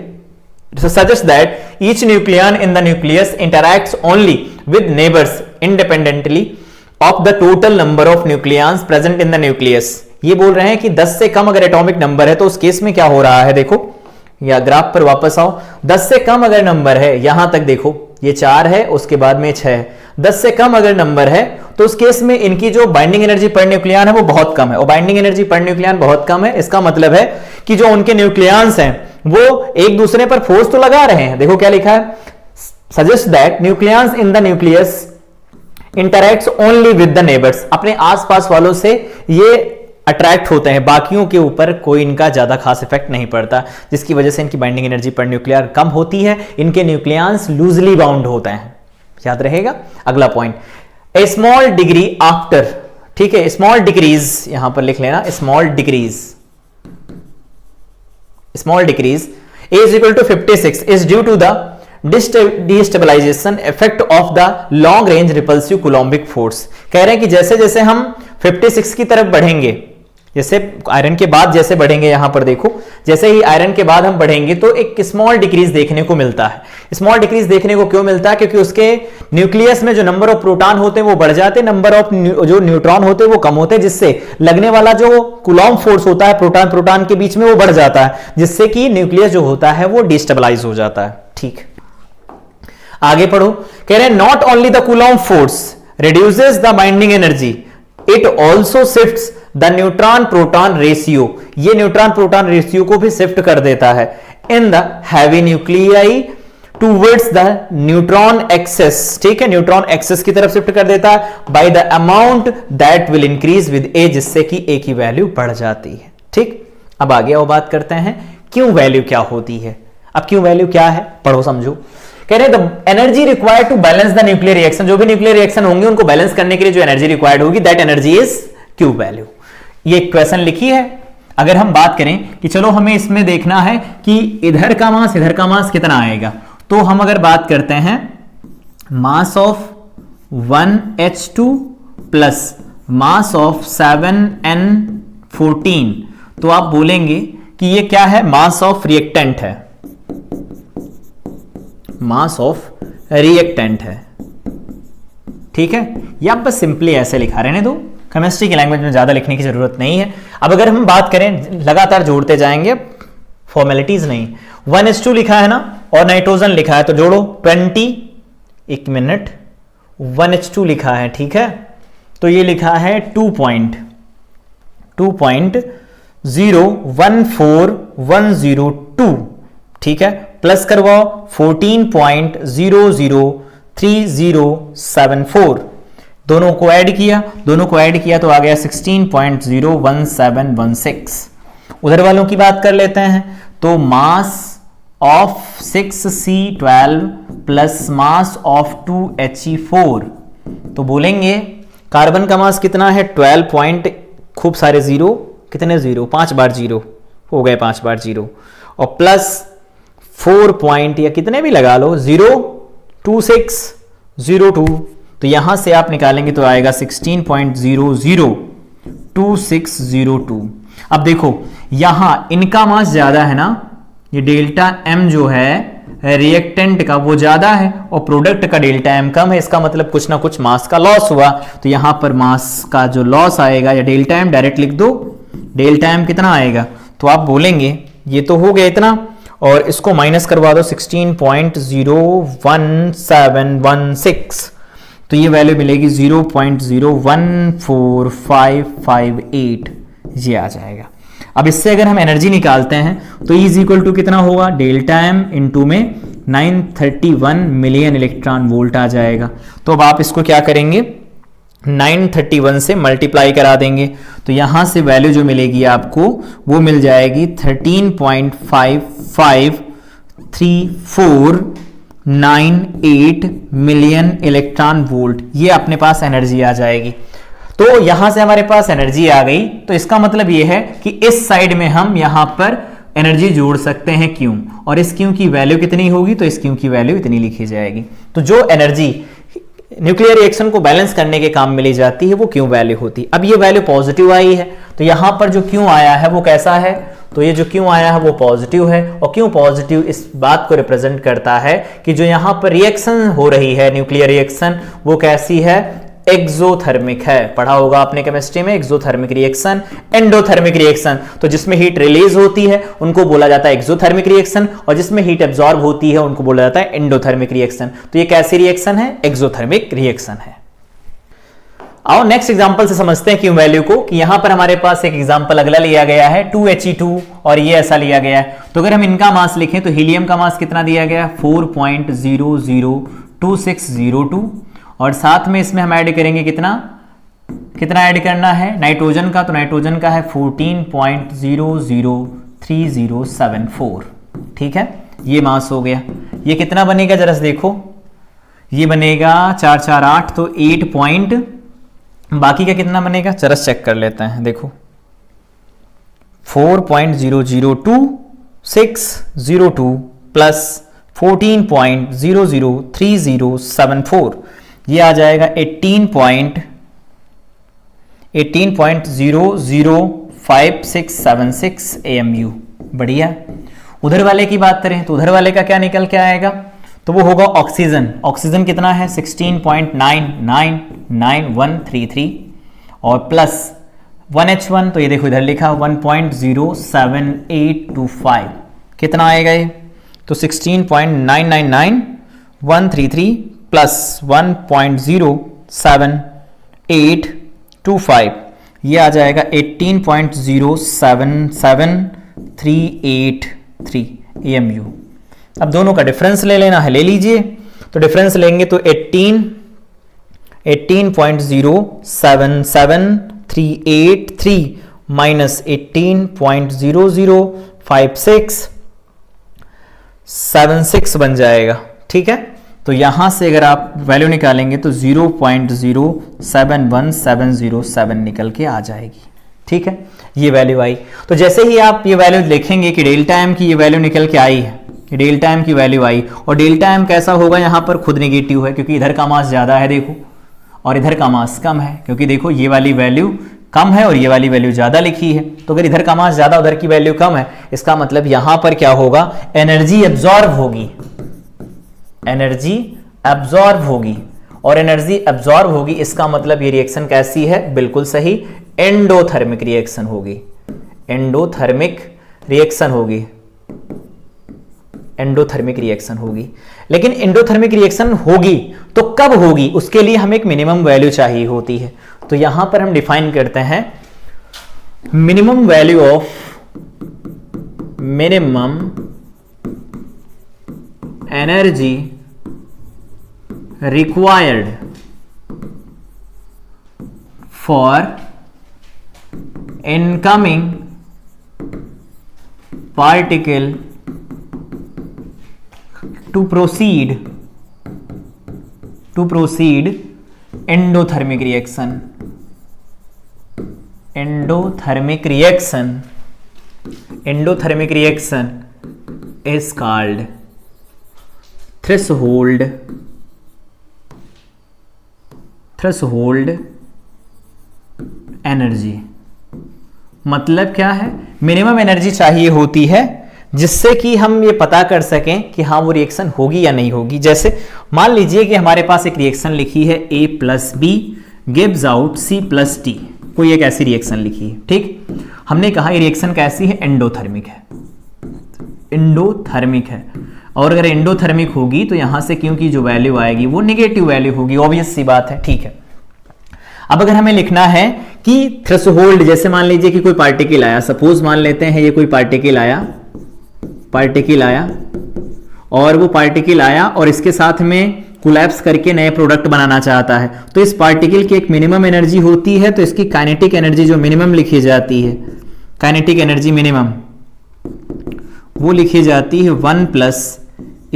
Suggest that each nucleon in the nucleus interacts only with neighbours independently of the total number of nucleons present in the nucleus. ये बोल रहे हैं कि 10 से कम अगर एटॉमिक नंबर है तो उस केस में क्या हो रहा है, देखो या ग्राफ पर वापस आओ, 10 से कम अगर नंबर है, यहां तक देखो ये 4 है, उसके बाद में 6 है, 10 से कम अगर नंबर है तो उस केस में इनकी जो बाइंडिंग एनर्जी पर न्यूक्लियन है वो बहुत कम है, और बाइंडिंग एनर्जी पर न्यूक्लियन बहुत कम है, इसका मतलब है कि जो उनके न्यूक्लियंस हैं वो एक दूसरे पर फोर्स तो लगा रहे हैं। देखो क्या लिखा है, suggest that nucleons in the nucleus interacts only with the neighbours, अपने आसपास वालों से ये अट्रैक्ट होते हैं, बाकियों के ऊपर कोई इनका ज्यादा खास इफेक्ट नहीं पड़ता, जिसकी वजह से इनकी बाइंडिंग एनर्जी पर न्यूक्लियर कम होती है, इनके न्यूक्लियंस लूजली बाउंड होते हैं। याद रहेगा। अगला point, a small degree after, ठीक है, स्मॉल डिक्रीज यहां पर लिख लेना, small decrease is equal to 56 is due to the destabilisation effect of the long range repulsive Coulombic force. कह रहे हैं कि जैसे जैसे हम 56 की तरफ बढ़ेंगे, जैसे आयरन के बाद जैसे बढ़ेंगे, यहां पर देखो जैसे ही आयरन के बाद हम बढ़ेंगे तो एक स्मॉल डिक्रीज देखने को मिलता है। स्मॉल डिक्रीज देखने को क्यों मिलता है, क्योंकि उसके न्यूक्लियस में जो नंबर ऑफ प्रोटॉन होते हैं वो बढ़ जाते हैं, नंबर ऑफ जो न्यूट्रॉन होते हैं वो कम होते हैं, जिससे लगने वाला जो कूलॉम्ब फोर्स होता है प्रोटॉन प्रोटॉन के बीच में वो बढ़ जाता है, जिससे कि न्यूक्लियस जो होता है वो डिस्टेबलाइज हो जाता है। ठीक, आगे पढ़ो। कह रहे हैं not only the Coulomb force reduces the binding energy, it also shifts the neutron proton ratio. ये न्यूट्रॉन प्रोटॉन रेशियो को भी शिफ्ट कर देता है। In the heavy nuclei towards the neutron excess, ठीक है, न्यूट्रॉन एक्सेस की तरफ शिफ्ट कर देता है by the amount that will increase with A, जिससे कि ए की वैल्यू बढ़ जाती है। ठीक, अब आगे और बात करते हैं क्यों वैल्यू क्या होती है। अब क्यों वैल्यू क्या है, पढ़ो समझो। कह रहे the energy required to balance the nuclear reaction, जो भी न्यूक्लियर रिएक्शन होंगे उनको बैलेंस करने के लिए जो एनर्जी रिक्वायर्ड होगी, that energy is Q value. ये क्वेश्चन लिखी है। अगर हम बात करें कि चलो हमें इसमें देखना है कि इधर का मास कितना आएगा, तो हम अगर बात करते हैं mass of 1H2 plus mass of 7N14, तो आप बोलेंगे कि ये क्या है, मास ऑफ रिएक्टेंट है, मास ऑफ रिएक्टेंट है। ठीक है, या आप बस सिंपली ऐसे लिखा रहने दो, केमिस्ट्री की लैंग्वेज में ज्यादा लिखने की जरूरत नहीं है। अब अगर हम बात करें, लगातार जोड़ते जाएंगे, फॉर्मेलिटीज नहीं। 1H2 लिखा है ना, और नाइट्रोजन लिखा है, तो जोड़ो 20, एक मिनट, 1H2 लिखा है, ठीक है, तो ये लिखा है 2.014102, ठीक है, प्लस करवाओ 14.003074, दोनों को ऐड किया तो आ गया 16.01716। उधर वालों की बात कर लेते हैं, तो mass of 6C12 plus mass of 2He4, तो बोलेंगे कार्बन का मास कितना है 12 पॉइंट, खूब सारे जीरो, कितने जीरो, 5 बार जीरो हो गए, 5 बार जीरो, और प्लस 4 पॉइंट या कितने भी लगा लो 02602, तो यहां से आप निकालेंगे तो आएगा 16.002602। अब देखो यहां इनका मास ज्यादा है ना, ये डेल्टा एम जो है रिएक्टेंट का वो ज्यादा है और प्रोडक्ट का डेल्टा एम कम है, इसका मतलब कुछ ना कुछ मास का लॉस हुआ, तो यहां पर मास का जो लॉस आएगा या डेल्टा एम डायरेक्ट लिख दो, डेल्टा एम कितना आएगा, तो आप बोलेंगे ये तो हो गया इतना, और इसको माइनस करवा दो 16.01716, तो ये वैल्यू मिलेगी 0.014558, ये आ जाएगा। अब इससे अगर हम एनर्जी निकालते हैं तो E इज इक्वल टू कितना होगा, डेल्टा एम इंटू में 931 मिलियन इलेक्ट्रॉन वोल्ट आ जाएगा। तो अब आप इसको क्या करेंगे, 931 से मल्टीप्लाई करा देंगे, तो यहां से वैल्यू जो मिलेगी आपको वो मिल जाएगी 13.553498 मिलियन इलेक्ट्रॉन वोल्ट, ये अपने पास एनर्जी आ जाएगी। तो यहां से हमारे पास एनर्जी आ गई, तो इसका मतलब यह है कि इस साइड में हम यहां पर एनर्जी जोड़ सकते हैं क्यू, और इस क्यू की वैल्यू कितनी होगी, तो इस क्यू की वैल्यू इतनी लिखी जाएगी। तो जो एनर्जी न्यूक्लियर रिएक्शन को बैलेंस करने के काम में ली जाती है वो क्यू वैल्यू होती है। अब ये वैल्यू पॉजिटिव आई है, तो यहां पर जो क्यू आया है वो कैसा है, तो ये जो क्यू आया है वो पॉजिटिव है, और क्यों पॉजिटिव, इस बात को रिप्रेजेंट करता है कि जो यहां पर रिएक्शन हो रही है, न्यूक्लियर रिएक्शन, वो कैसी है, एक्सोथर्मिक है। पढ़ा होगा आपने केमिस्ट्री में एक्सोथर्मिक रिएक्शन, एंडोथर्मिक रिएक्शन, तो जिसमें हीट रिलीज होती है उनको बोला जाता है एक्सोथर्मिक रिएक्शन, और जिसमें हीट एब्जॉर्ब होती है उनको बोला जाता है एंडोथर्मिक रिएक्शन। तो ये कैसी रिएक्शन है, एक्सोथर्मिक रिएक्शन है। आओ नेक्स्ट एग्जांपल से समझते हैं क्यों वैल्यू को, कि यहां पर हमारे पास एक एग्जांपल अगला लिया गया है 2He2, और ये ऐसा लिया गया है। तो अगर हम इनका मास लिखें तो हीलियम का मास कितना दिया गया है 4.002602, और साथ में इसमें हम ऐड करेंगे कितना ऐड करना है नाइट्रोजन का, तो नाइट्रोजन का है 14.003074, ठीक है, ये मास हो गया। ये कितना बनेगा जरा देखो, ये बनेगा 448, तो 8 पॉइंट, बाकी का कितना बनेगा जरा चेक कर लेते हैं, देखो 4.002602 प्लस 14.003074, ये आ जाएगा 18.005676 AMU। बढ़िया। उधर वाले की बात करें तो उधर वाले का क्या निकल के आएगा, तो वो होगा ऑक्सीजन। ऑक्सीजन कितना है 16.999133, और प्लस 1H1, तो ये देखो इधर लिखा 1.07825, कितना आएगा ये, तो 16.999133 प्लस 1.07825, ये आ जाएगा 18.077383, mu। अब दोनों का डिफरेंस ले लेना है, ले लीजिए। तो डिफरेंस लेंगे तो 18.077383 माइनस 18.005676 बन जाएगा। ठीक है, तो यहां से अगर आप वैल्यू निकालेंगे तो 0.071707 निकल के आ जाएगी। ठीक है, ये वैल्यू आई। तो जैसे ही आप ये वैल्यू देखेंगे कि डेल्टा एम की ये वैल्यू निकल के आई है, डेल्टा एम की वैल्यू आई, और डेल्टा एम कैसा होगा, यहां पर खुद नेगेटिव है क्योंकि इधर का मास ज्यादा है देखो, और इधर का मास कम है, क्योंकि देखो ये वाली वैल्यू कम है और ये वाली वैल्यू ज्यादा लिखी है। तो अगर इधर का मास ज्यादा उधर की वैल्यू कम है, इसका मतलब यहां पर क्या होगा, एनर्जी एब्जॉर्ब होगी, एनर्जी एब्जॉर्ब होगी, और एनर्जी एब्जॉर्ब होगी, इसका मतलब ये रिएक्शन कैसी है, बिल्कुल सही, एंडोथर्मिक रिएक्शन होगी, एंडोथर्मिक रिएक्शन होगी, एंडोथर्मिक रिएक्शन होगी। लेकिन एंडोथर्मिक रिएक्शन होगी तो कब होगी, उसके लिए हमें एक मिनिमम वैल्यू चाहिए होती है। तो यहां पर हम डिफाइन करते हैं minimum value of minimum energy required for incoming particle to proceed endothermic reaction is called threshold energy। मतलब क्या है, मिनिमम एनर्जी चाहिए होती है जिससे कि हम ये पता कर सकें कि हाँ वो रिएक्शन होगी या नहीं होगी। जैसे मान लीजिए कि हमारे पास एक रिएक्शन लिखी है A plus B gives out C plus T, कोई एक ऐसी रिएक्शन लिखी है। ठीक, हमने कहा ये रिएक्शन कैसी है, एंडोथर्मिक है, एंडोथर्मिक है, और अगर एंडोथर्मिक होगी तो यहां से क्योंकि जो वैल्यू आएगी वो नेगेटिव वैल्यू होगी, ऑब्वियस सी बात है। ठीक है, अब अगर हमें लिखना है कि थ्रेशोल्ड, जैसे मान लीजिए कि कोई पार्टिकल आया, सपोज मान लेते हैं ये कोई पार्टिकल आया और वो पार्टिकल आया और इसके साथ में कोलैप्स करके नए प्रोडक्ट बनाना चाहता है, तो इस पार्टिकल की एक मिनिमम एनर्जी होती है, तो इसकी काइनेटिक एनर्जी जो मिनिमम लिखी जाती है, काइनेटिक एनर्जी मिनिमम, वो लिखी जाती है 1 plus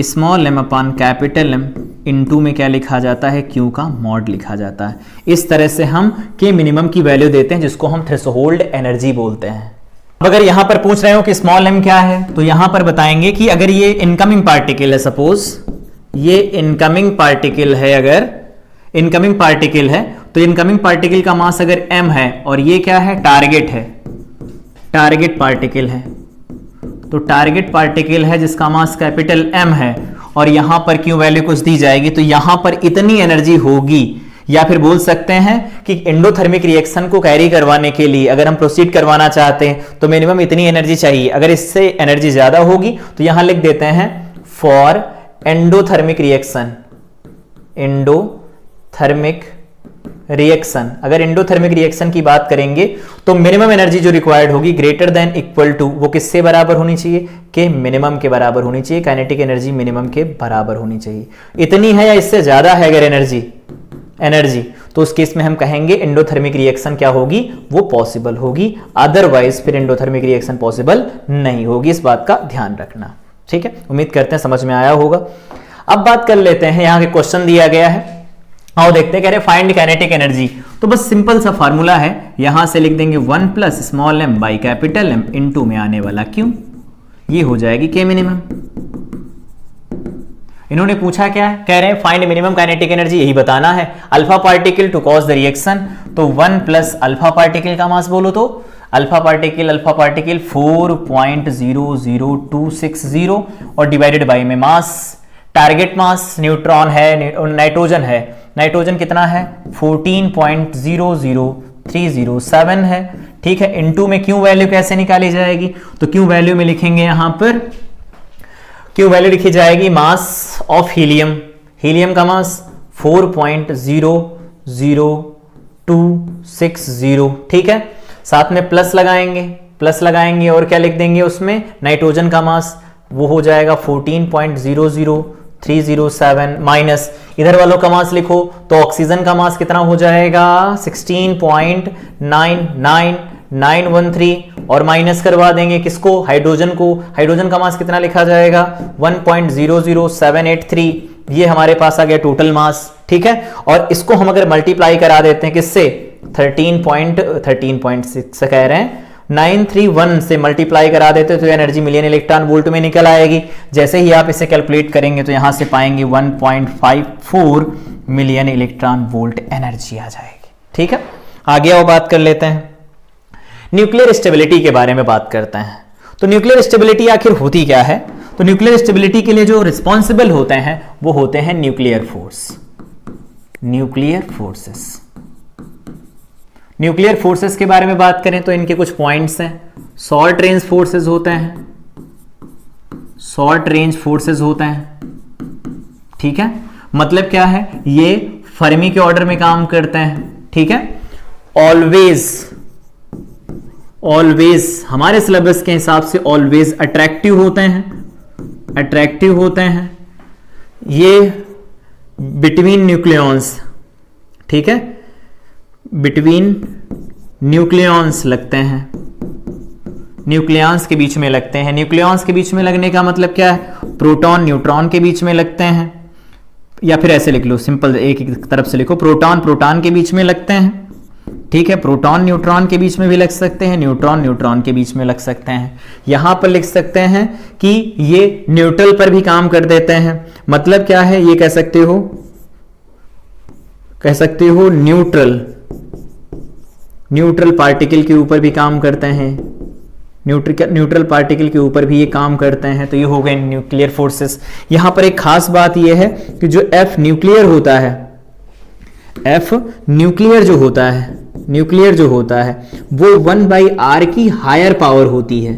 small M upon capital M into में क्या लिखा जाता है, क्यू का मॉड लिखा जाता है। इस तरह से हम के मिनिमम की वैल्यू देते हैं जिसको हम थ्रेशोल्ड एनर्जी बोलते हैं। अगर यहां पर पूछ रहे हो कि स्मॉल एम क्या है, तो यहां पर बताएंगे कि अगर ये इनकमिंग पार्टिकल है, सपोज ये इनकमिंग पार्टिकल है, अगर इनकमिंग पार्टिकल है तो इनकमिंग पार्टिकल का मास अगर m है और ये क्या है, टारगेट है, टारगेट पार्टिकल है, तो टारगेट पार्टिकल है जिसका मास कैपिटल M है और यहां पर क्यों वैल्यू कुछ दी जाएगी, तो यहां पर इतनी एनर्जी होगी, या फिर बोल सकते हैं कि एंडोथर्मिक रिएक्शन को कैरी करवाने के लिए अगर हम प्रोसीड करवाना चाहते हैं तो मिनिमम इतनी एनर्जी चाहिए। अगर इससे एनर्जी ज्यादा होगी तो यहां लिख देते हैं for endothermic reaction, endothermic reaction, अगर एंडोथर्मिक रिएक्शन की बात करेंगे तो मिनिमम एनर्जी जो रिक्वायर्ड होगी ग्रेटर देन इक्वल टू, वो किससे बराबर होनी चाहिए, के मिनिमम के बराबर होनी चाहिए, काइनेटिक एनर्जी मिनिमम के बराबर होनी चाहिए। इतनी है या इससे ज्यादा है अगर एनर्जी तो उस केस में हम कहेंगे एंडोथर्मिक रिएक्शन क्या होगी, वो पॉसिबल होगी, अदरवाइज फिर एंडोथर्मिक रिएक्शन पॉसिबल नहीं होगी। इस बात का ध्यान रखना, ठीक है। उम्मीद करते हैं समझ में आया होगा। अब बात कर लेते हैं, यहां के क्वेश्चन दिया गया है, आओ देखते हैं, कह रहे फाइंड काइनेटिक एनर्जी। तो बस सिंपल सा फार्मूला है, यहां से लिख देंगे 1 plus small M by capital M into में आने वाला क्यू, ये हो जाएगी के मिनिमम। इन्होंने पूछा क्या है, कह रहे हैं फाइंड मिनिमम काइनेटिक एनर्जी, यही बताना है। Alpha particle to cause the reaction, तो 1 प्लस अल्फा पार्टिकल का मास बोलो तो अल्फा पार्टिकल 4.00260 और डिवाइडेड बाई में मास, टारगेट मास न्यूट्रॉन है, नाइट्रोजन है, नाइट्रोजन कितना है 14.00307 है, ठीक है। इनटू में क्यू वैल्यू कैसे निकाली जाएगी, तो क्यू वैल्यू में लिखेंगे यहां पर, क्यू वैल्यू लिखी जाएगी मास ऑफ हीलियम, हीलियम का मास 4.00260, ठीक है। साथ में प्लस लगाएंगे और क्या लिख देंगे उसमें, नाइट्रोजन का मास वो हो जाएगा 14.00307 माइनस इधर वालों का मास लिखो तो ऑक्सीजन का मास कितना हो जाएगा 16.99913 और माइनस करवा देंगे किसको, हाइड्रोजन को। हाइड्रोजन का मास कितना लिखा जाएगा 1.00783। ये हमारे पास आ गया टोटल मास, ठीक है। और इसको हम अगर मल्टीप्लाई करा देते हैं किससे 13.6 कह रहे हैं 931 से मल्टीप्लाई करा देते तो एनर्जी मिलियन इलेक्ट्रॉन वोल्ट में निकल आएगी। जैसे ही आप इसे कैलकुलेट करेंगे तो यहां से पाएंगे 1.54 मिलियन इलेक्ट्रॉन वोल्ट एनर्जी आ जाएगी, ठीक है। आगे और बात कर लेते हैं, न्यूक्लियर स्टेबिलिटी के बारे में बात करते हैं। तो न्यूक्लियर स्टेबिलिटी आखिर होती क्या है? तो न्यूक्लियर स्टेबिलिटी के लिए जो रिस्पॉन्सिबल होते हैं वो होते हैं nuclear force, nuclear forces. Nuclear forces के बारे में बात करें तो इनके कुछ पॉइंट्स हैं। शॉर्ट रेंज फोर्सेस होते हैं, शॉर्ट रेंज फोर्सेस होते हैं, ठीक है। मतलब क्या है, ये फर्मी के ऑर्डर में काम करते हैं, ठीक है। ऑलवेज ऑलवेज हमारे सिलेबस के हिसाब से ऑलवेज अट्रैक्टिव होते हैं, अट्रैक्टिव होते हैं। ये बिटवीन न्यूक्लियॉन्स, ठीक है, बिटवीन न्यूक्लियॉन्स लगते हैं, न्यूक्लियॉन्स के बीच में लगते हैं। न्यूक्लियॉन्स के बीच में लगने का मतलब क्या है, प्रोटॉन न्यूट्रॉन के बीच में लगते हैं, या फिर ऐसे लिख लो सिंपल, एक तरफ से लिखो, प्रोटॉन प्रोटॉन के बीच में लगते हैं, ठीक है। प्रोटॉन न्यूट्रॉन के बीच में भी लग सकते हैं, न्यूट्रॉन न्यूट्रॉन के बीच में लग सकते हैं। यहां पर लिख सकते हैं कि ये न्यूट्रल पर भी काम कर देते हैं। मतलब क्या है, ये कह सकते हो न्यूट्रल पार्टिकल के ऊपर भी काम करते हैं, न्यूट्रल पार्टिकल के ऊपर भी ये काम करते हैं। तो ये हो गए न्यूक्लियर फोर्सेस। यहां पर एक खास बात ये है कि जो एफ न्यूक्लियर होता है, एफ न्यूक्लियर जो होता है, न्यूक्लियर जो होता है वो 1/r की हायर पावर होती है,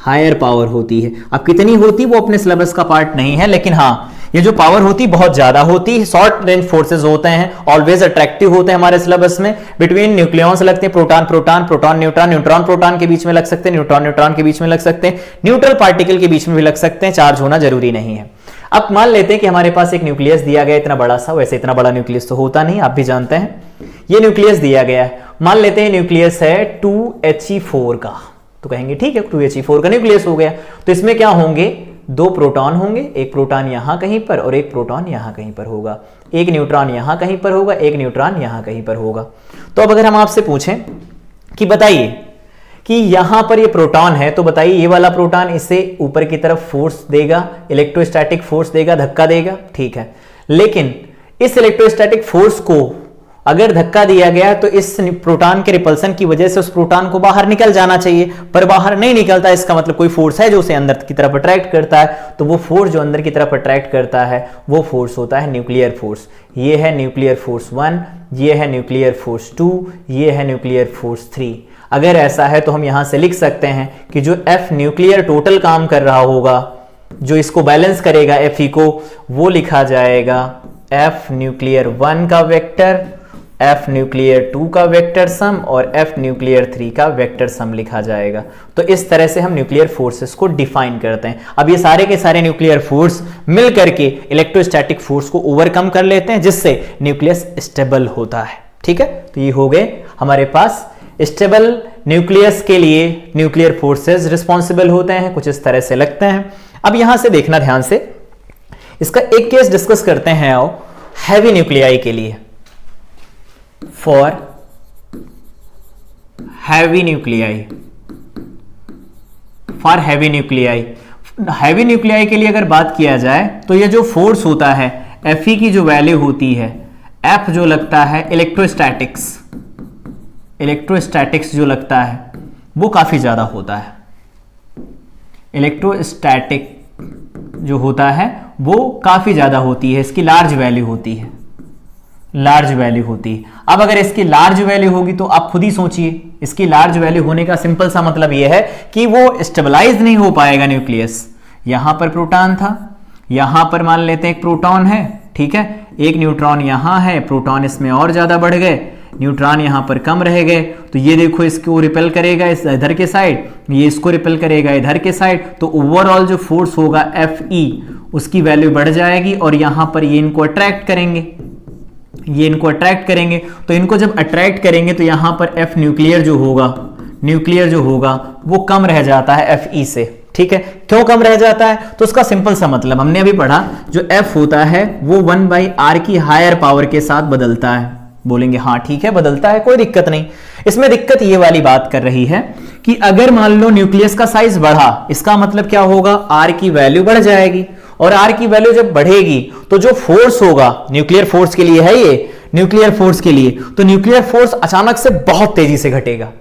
हायर पावर होती है। अब कितनी होती वो अपने सिलेबस का पार्ट नहीं है, लेकिन हाँ ये जो पावर होती बहुत ज्यादा होती है। शॉर्ट रेंज फोर्सेस होते हैं, ऑलवेज अट्रैक्टिव होते हैं हमारे सिलेबस में। बिटवीन न्यूक्लियॉन्स लगते हैं, proton proton, proton neutron, neutron proton के बीच में लग सकते हैं, न्यूट्रॉन न्यूट्रॉन के बीच में लग सकते हैं, न्यूट्रल पार्टिकल के बीच में भी लग सकते हैं। चार्ज होना जरूरी नहीं है। अब मान लेते हैं कि हमारे पास एक न्यूक्लियस दिया गया इतना बड़ा सा, वैसे इतना बड़ा न्यूक्लियस तो होता नहीं, आप भी जानते हैं। ये न्यूक्लियस दिया गया है, मान लेते हैं न्यूक्लियस है 2He4 का, तो कहेंगे ठीक है 2He4 का न्यूक्लियस हो गया। तो इसमें क्या होंगे, दो प्रोटॉन होंगे, एक प्रोटॉन यहां कहीं पर और एक प्रोटॉन यहां कहीं पर होगा, एक न्यूट्रॉन यहां कहीं पर होगा, एक न्यूट्रॉन यहां कहीं पर होगा। तो अब अगर हम आपसे पूछें कि बताइए कि यहां पर ये प्रोटॉन है, तो बताइए ये वाला प्रोटॉन इसे ऊपर की तरफ फोर्स देगा, इलेक्ट्रोस्टैटिक फोर्स देगा, धक्का देगा, ठीक है। लेकिन इस इलेक्ट्रोस्टैटिक फोर्स को अगर धक्का दिया गया तो इस प्रोटॉन के रिपल्सन की वजह से उस प्रोटॉन को बाहर निकल जाना चाहिए, पर बाहर नहीं निकलता। इसका मतलब कोई फोर्स है जो उसे अंदर की तरफ अट्रैक्ट करता है। तो वो फोर्स जो अंदर की तरफ अट्रैक्ट करता है वो फोर्स होता है न्यूक्लियर फोर्स। ये है न्यूक्लियर फोर्स 1, ये है न्यूक्लियर फोर्स 2, ये है न्यूक्लियर फोर्स 3। अगर ऐसा है तो हम यहां से लिख सकते हैं कि जो एफ न्यूक्लियर टोटल काम कर रहा होगा, जो इसको बैलेंस करेगा एफ को, वो लिखा जाएगा एफ न्यूक्लियर 1 का वेक्टर, एफ न्यूक्लियर 2 का वेक्टर सम और एफ न्यूक्लियर 3 का वेक्टर सम लिखा जाएगा। तो इस तरह से हम न्यूक्लियर फोर्सेस को डिफाइन करते हैं। अब ये सारे के सारे न्यूक्लियर फोर्स मिल करके इलेक्ट्रोस्टैटिक फोर्स को ओवरकम कर लेते हैं, जिससे न्यूक्लियस स्टेबल होता है, ठीक है। तो ये हो गए हमारे पास स्टेबल न्यूक्लियस के लिए न्यूक्लियर फोर्सेस रिस्पॉन्सिबल होते हैं, कुछ इस तरह से लगते हैं। अब यहां से देखना ध्यान से, इसका एक केस डिस्कस करते हैं आओ हैवी न्यूक्लियाई के लिए। For heavy nuclei, for heavy nuclei, heavy nuclei के लिए अगर बात किया जाए तो ये जो फोर्स होता है Fe की जो वैल्यू होती है, F जो लगता है इलेक्ट्रोस्टैटिक्स, इलेक्ट्रोस्टैटिक्स जो लगता है वो काफी ज्यादा होता है। इलेक्ट्रोस्टैटिक जो होता है वो काफी ज्यादा होती है, इसकी लार्ज वैल्यू होती है, लार्ज वैल्यू होती है। अब अगर इसकी लार्ज वैल्यू होगी तो आप खुद ही सोचिए, इसकी लार्ज वैल्यू होने का सिंपल सा मतलब यह है कि वो स्टेबलाइज नहीं हो पाएगा न्यूक्लियस। यहां पर प्रोटॉन था, यहां पर मान लेते हैं एक प्रोटॉन है, ठीक है, एक न्यूट्रॉन यहां है, प्रोटॉन इसमें और ज्यादा बढ़ गए, न्यूट्रॉन यहां पर कम रह गए, तो ये देखो इसको रिपेल करेगा इस इधर के साइड, ये इसको रिपेल करेगा इधर के साइड, तो ओवरऑल जो फोर्स होगा Fe उसकी वैल्यू बढ़ जाएगी और यहां पर ये इनको अट्रैक्ट करेंगे, ये इनको अट्रैक्ट करेंगे, तो इनको जब अट्रैक्ट करेंगे तो यहां पर F न्यूक्लियर जो होगा वो कम रह जाता है Fe से। ठीक है, क्यों कम रह जाता है? तो उसका सिंपल सा मतलब हमने अभी पढ़ा, जो F होता है वो 1/r की हायर पावर के साथ बदलता है। बोलेंगे हाँ ठीक है बदलता है, कोई दिक्कत नहीं। इसमें दिक्कत ये वाली बात कर रही है कि अगर मान लो न्यूक्लियस का साइज बढ़ा, इसका मतलब क्या होगा, आर की वैल्यू बढ़ जाएगी, और आर की वैल्यू जब बढ़ेगी तो जो फोर्स होगा, न्यूक्लियर फोर्स के लिए है ये, न्यूक्लियर फोर्स के लिए, तो न्यूक्लियर फोर्स अचानक से बहुत तेजी से घटेगा।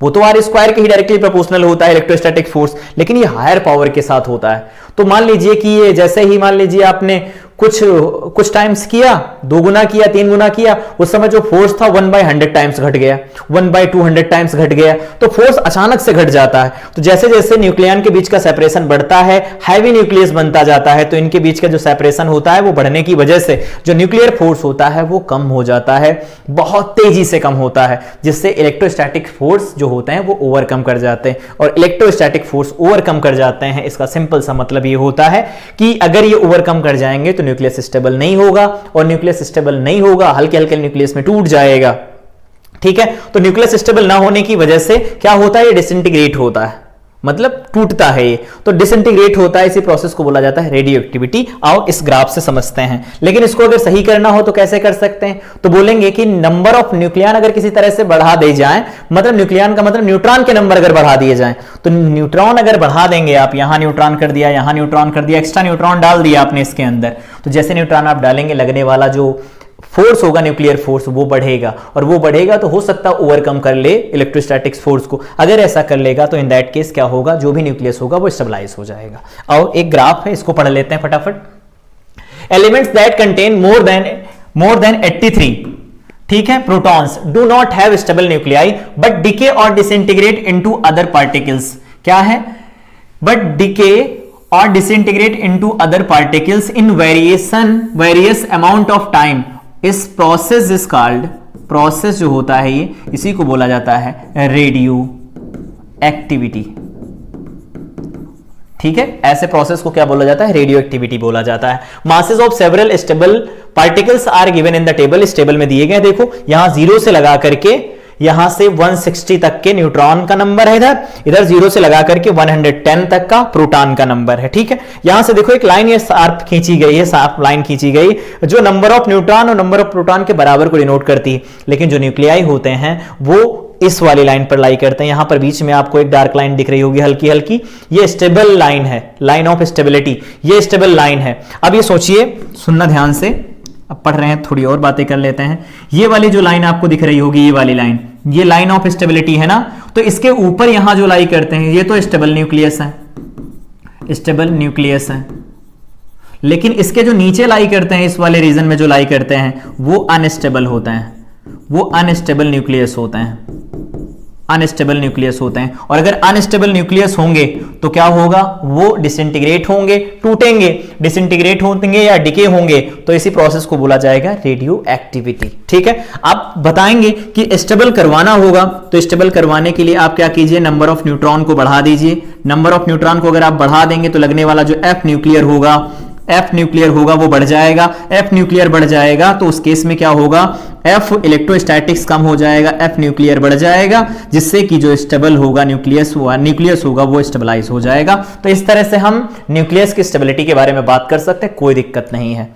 वो तो आर स्क्वायर के ही डायरेक्टली प्रोपोर्शनल होता है इलेक्ट्रोस्टैटिक फोर्स, लेकिन ये हायर पावर के साथ होता है। तो मान लीजिए कि ये जैसे ही मान लीजिए आपने कुछ टाइम्स किया, 2 गुना किया, 3 गुना किया, उस समय जो फोर्स था 1/100 टाइम्स घट गया, 1/200 टाइम्स घट गया, तो फोर्स अचानक से घट जाता है। तो जैसे जैसे न्यूक्लियन के बीच का सेपरेशन बढ़ता है, हैवी न्यूक्लियस बनता जाता है, तो इनके बीच का जो सेपरेशन होता है वो बढ़ने की वजह से जो न्यूक्लियर फोर्स होता है वो कम हो जाता है, बहुत तेजी से कम होता है, जिससे इलेक्ट्रोस्टैटिक फोर्स जो होते हैं वो ओवरकम कर जाते हैं। और इलेक्ट्रोस्टैटिक फोर्स ओवरकम कर जाते हैं, इसका सिंपल सा मतलब ये होता है कि अगर ये ओवरकम कर जाएंगे तो न्यूक्लियस स्टेबल नहीं होगा, और न्यूक्लियस स्टेबल नहीं होगा, हल्के हल्के न्यूक्लियस में टूट जाएगा। ठीक है, तो न्यूक्लियस स्टेबल ना होने की वजह से क्या होता है, ये डिसइंटीग्रेट होता है, मतलब टूटता है ये, तो डिसइंटीग्रेट होता है, इसी प्रोसेस को बोला जाता है रेडियो एक्टिविटी। आओ इस ग्राफ से समझते हैं। लेकिन इसको अगर सही करना हो तो कैसे कर सकते हैं, तो बोलेंगे कि नंबर ऑफ न्यूक्लियन अगर किसी तरह से बढ़ा दे जाए, मतलब न्यूक्लियन का मतलब न्यूट्रॉन के नंबर अगर बढ़ा दिए जाए, तो न्यूट्रॉन अगर बढ़ा देंगे आप, यहां न्यूट्रॉन कर दिया, यहां न्यूट्रॉन कर दिया, एक्स्ट्रा न्यूट्रॉन डाल दिया आपने इसके अंदर, तो जैसे न्यूट्रॉन आप डालेंगे लगने वाला जो फोर्स होगा न्यूक्लियर फोर्स वो बढ़ेगा, और वो बढ़ेगा तो हो सकता है ओवरकम कर ले इलेक्ट्रोस्टैटिक्स फोर्स को। अगर ऐसा कर लेगा तो इन दैट केस क्या होगा, जो भी न्यूक्लियस होगा वो स्टेबलाइज हो जाएगा। और एक ग्राफ है, इसको पढ़ लेते हैं फटाफट। Elements that contain more than 83, ठीक है, protons do not have stable nuclei but decay और डिसइंटीग्रेट इनटू अदर पार्टिकल्स। क्या है, बट डिके और disintegrate into other particles in various amount of time. इस प्रोसेस इज कॉल्ड, प्रोसेस जो होता है ये, इसी को बोला जाता है रेडियो एक्टिविटी। ठीक है, ऐसे प्रोसेस को क्या बोला जाता है, रेडियो एक्टिविटी बोला जाता है। Masses of several stable particles are given in the table, इस टेबल में दिए गए, देखो यहां 0 से लगा करके यहां से 160 तक के न्यूट्रॉन का नंबर है, इधर 0 से लगा करके 110 तक का प्रोटॉन का नंबर है। ठीक है, यहां से देखो एक लाइन ये शार्प खींची गई है, शार्प लाइन खींची गई जो नंबर ऑफ न्यूट्रॉन और नंबर ऑफ प्रोटॉन के बराबर को डिनोट करती है। लेकिन जो न्यूक्लियाई होते हैं वो इस वाली लाइन पर लाई करते हैं। यहां पर बीच में आपको एक डार्क लाइन दिख रही होगी हल्की हल्की, ये स्टेबल लाइन है, लाइन ऑफ स्टेबिलिटी, ये स्टेबल लाइन है। अब ये सोचिए, सुनना ध्यान से, अब पढ़ रहे हैं थोड़ी और बातें कर लेते हैं। ये वाली जो लाइन आपको दिख रही होगी, ये वाली लाइन, ये लाइन ऑफ स्टेबिलिटी है ना, तो इसके ऊपर यहां जो लाई करते हैं ये तो स्टेबल न्यूक्लियस है, स्टेबल न्यूक्लियस है। लेकिन इसके जो नीचे लाई करते हैं, इस वाले रीजन में जो लाई करते हैं वो अनस्टेबल होते हैं, वो अनस्टेबल न्यूक्लियस होते हैं, अनस्टेबल न्यूक्लियस होते हैं। और अगर अनस्टेबल न्यूक्लियस होंगे तो क्या होगा, वो डिसइंटीग्रेट होंगे, टूटेंगे, डिसइंटीग्रेट होंगे या डिके होंगे, तो इसी प्रोसेस को बोला जाएगा रेडियो एक्टिविटी। ठीक है, आप बताएंगे कि स्टेबल करवाना होगा, तो स्टेबल करवाने के लिए आप क्या कीजिए, नंबर ऑफ न्यूट्रॉन को बढ़ा दीजिए। नंबर ऑफ न्यूट्रॉन को अगर आप बढ़ा देंगे तो लगने वाला जो एफ न्यूक्लियर होगा वो बढ़ जाएगा। एफ न्यूक्लियर बढ़ जाएगा तो उस केस में क्या होगा, एफ इलेक्ट्रोस्टैटिक्स कम हो जाएगा, एफ न्यूक्लियर बढ़ जाएगा, जिससे कि जो स्टेबल होगा न्यूक्लियस होगा वो स्टेबलाइज हो जाएगा। तो इस तरह से हम न्यूक्लियस की स्टेबिलिटी के बारे में बात कर सकते हैं, कोई दिक्कत नहीं है।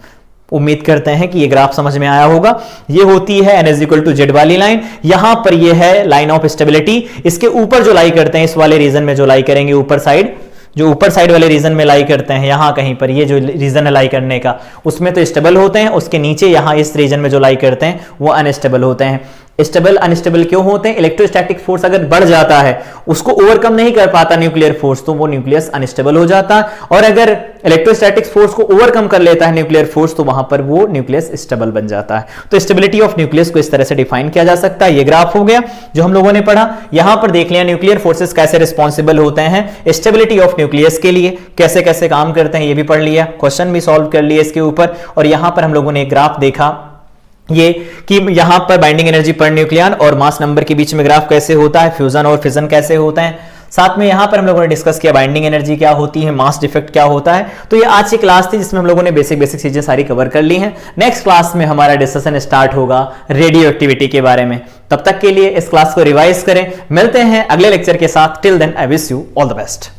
उम्मीद करते हैं कि ये ग्राफ समझ में आया होगा। ये होती है n=z वाली लाइन, यहां पर ये है लाइन ऑफ स्टेबिलिटी। इसके ऊपर जो लाई करते हैं, इस वाले रीजन में जो लाई करेंगे, ऊपर साइड, जो ऊपर साइड वाले रीजन में लाई करते हैं, यहां कहीं पर ये जो रीजन है लाई करने का, उसमें तो स्टेबल होते हैं। उसके नीचे यहां इस रीजन में जो लाई करते हैं वो अनस्टेबल होते हैं। स्टेबल अनस्टेबल क्यों होते हैं, इलेक्ट्रोस्टैटिक फोर्स अगर बढ़ जाता है, उसको ओवरकम नहीं कर पाता न्यूक्लियर फोर्स, तो वो न्यूक्लियस अनस्टेबल हो जाता है। और अगर इलेक्ट्रोस्टैटिक फोर्स को ओवरकम कर लेता है न्यूक्लियर फोर्स, तो वहां पर वो न्यूक्लियस स्टेबल बन जाता है। तो स्टेबिलिटी ऑफ न्यूक्लियस को इस तरह से डिफाइन किया जा सकता है। ये ग्राफ हो गया जो हम लोगों ने पढ़ा। यहां पर देख लिया न्यूक्लियर फोर्सेस कैसे रिस्पॉन्सिबल होते हैं स्टेबिलिटी ऑफ न्यूक्लियस के लिए, कैसे कैसे काम करते हैं ये भी पढ़ लिया, क्वेश्चन भी सॉल्व कर लिए इसके ऊपर। और यहां पर हम लोगों ने ग्राफ देखा, ये कि यहां पर बाइंडिंग एनर्जी पर न्यूक्लियन और मास नंबर के बीच में ग्राफ कैसे होता है, फ्यूजन और फिजन कैसे होता है। साथ में यहां पर हम लोगों ने डिस्कस किया बाइंडिंग एनर्जी क्या होती है, मास डिफेक्ट क्या होता है। तो ये आज की क्लास थी जिसमें हम लोगों ने बेसिक चीजें सारी कवर कर ली हैं। नेक्स्ट क्लास में हमारा डिस्कशन स्टार्ट होगा रेडियो एक्टिविटी के बारे में। तब तक के लिए इस क्लास को रिवाइज करें। मिलते हैं अगले लेक्चर के साथ। Till then I wish you all the best.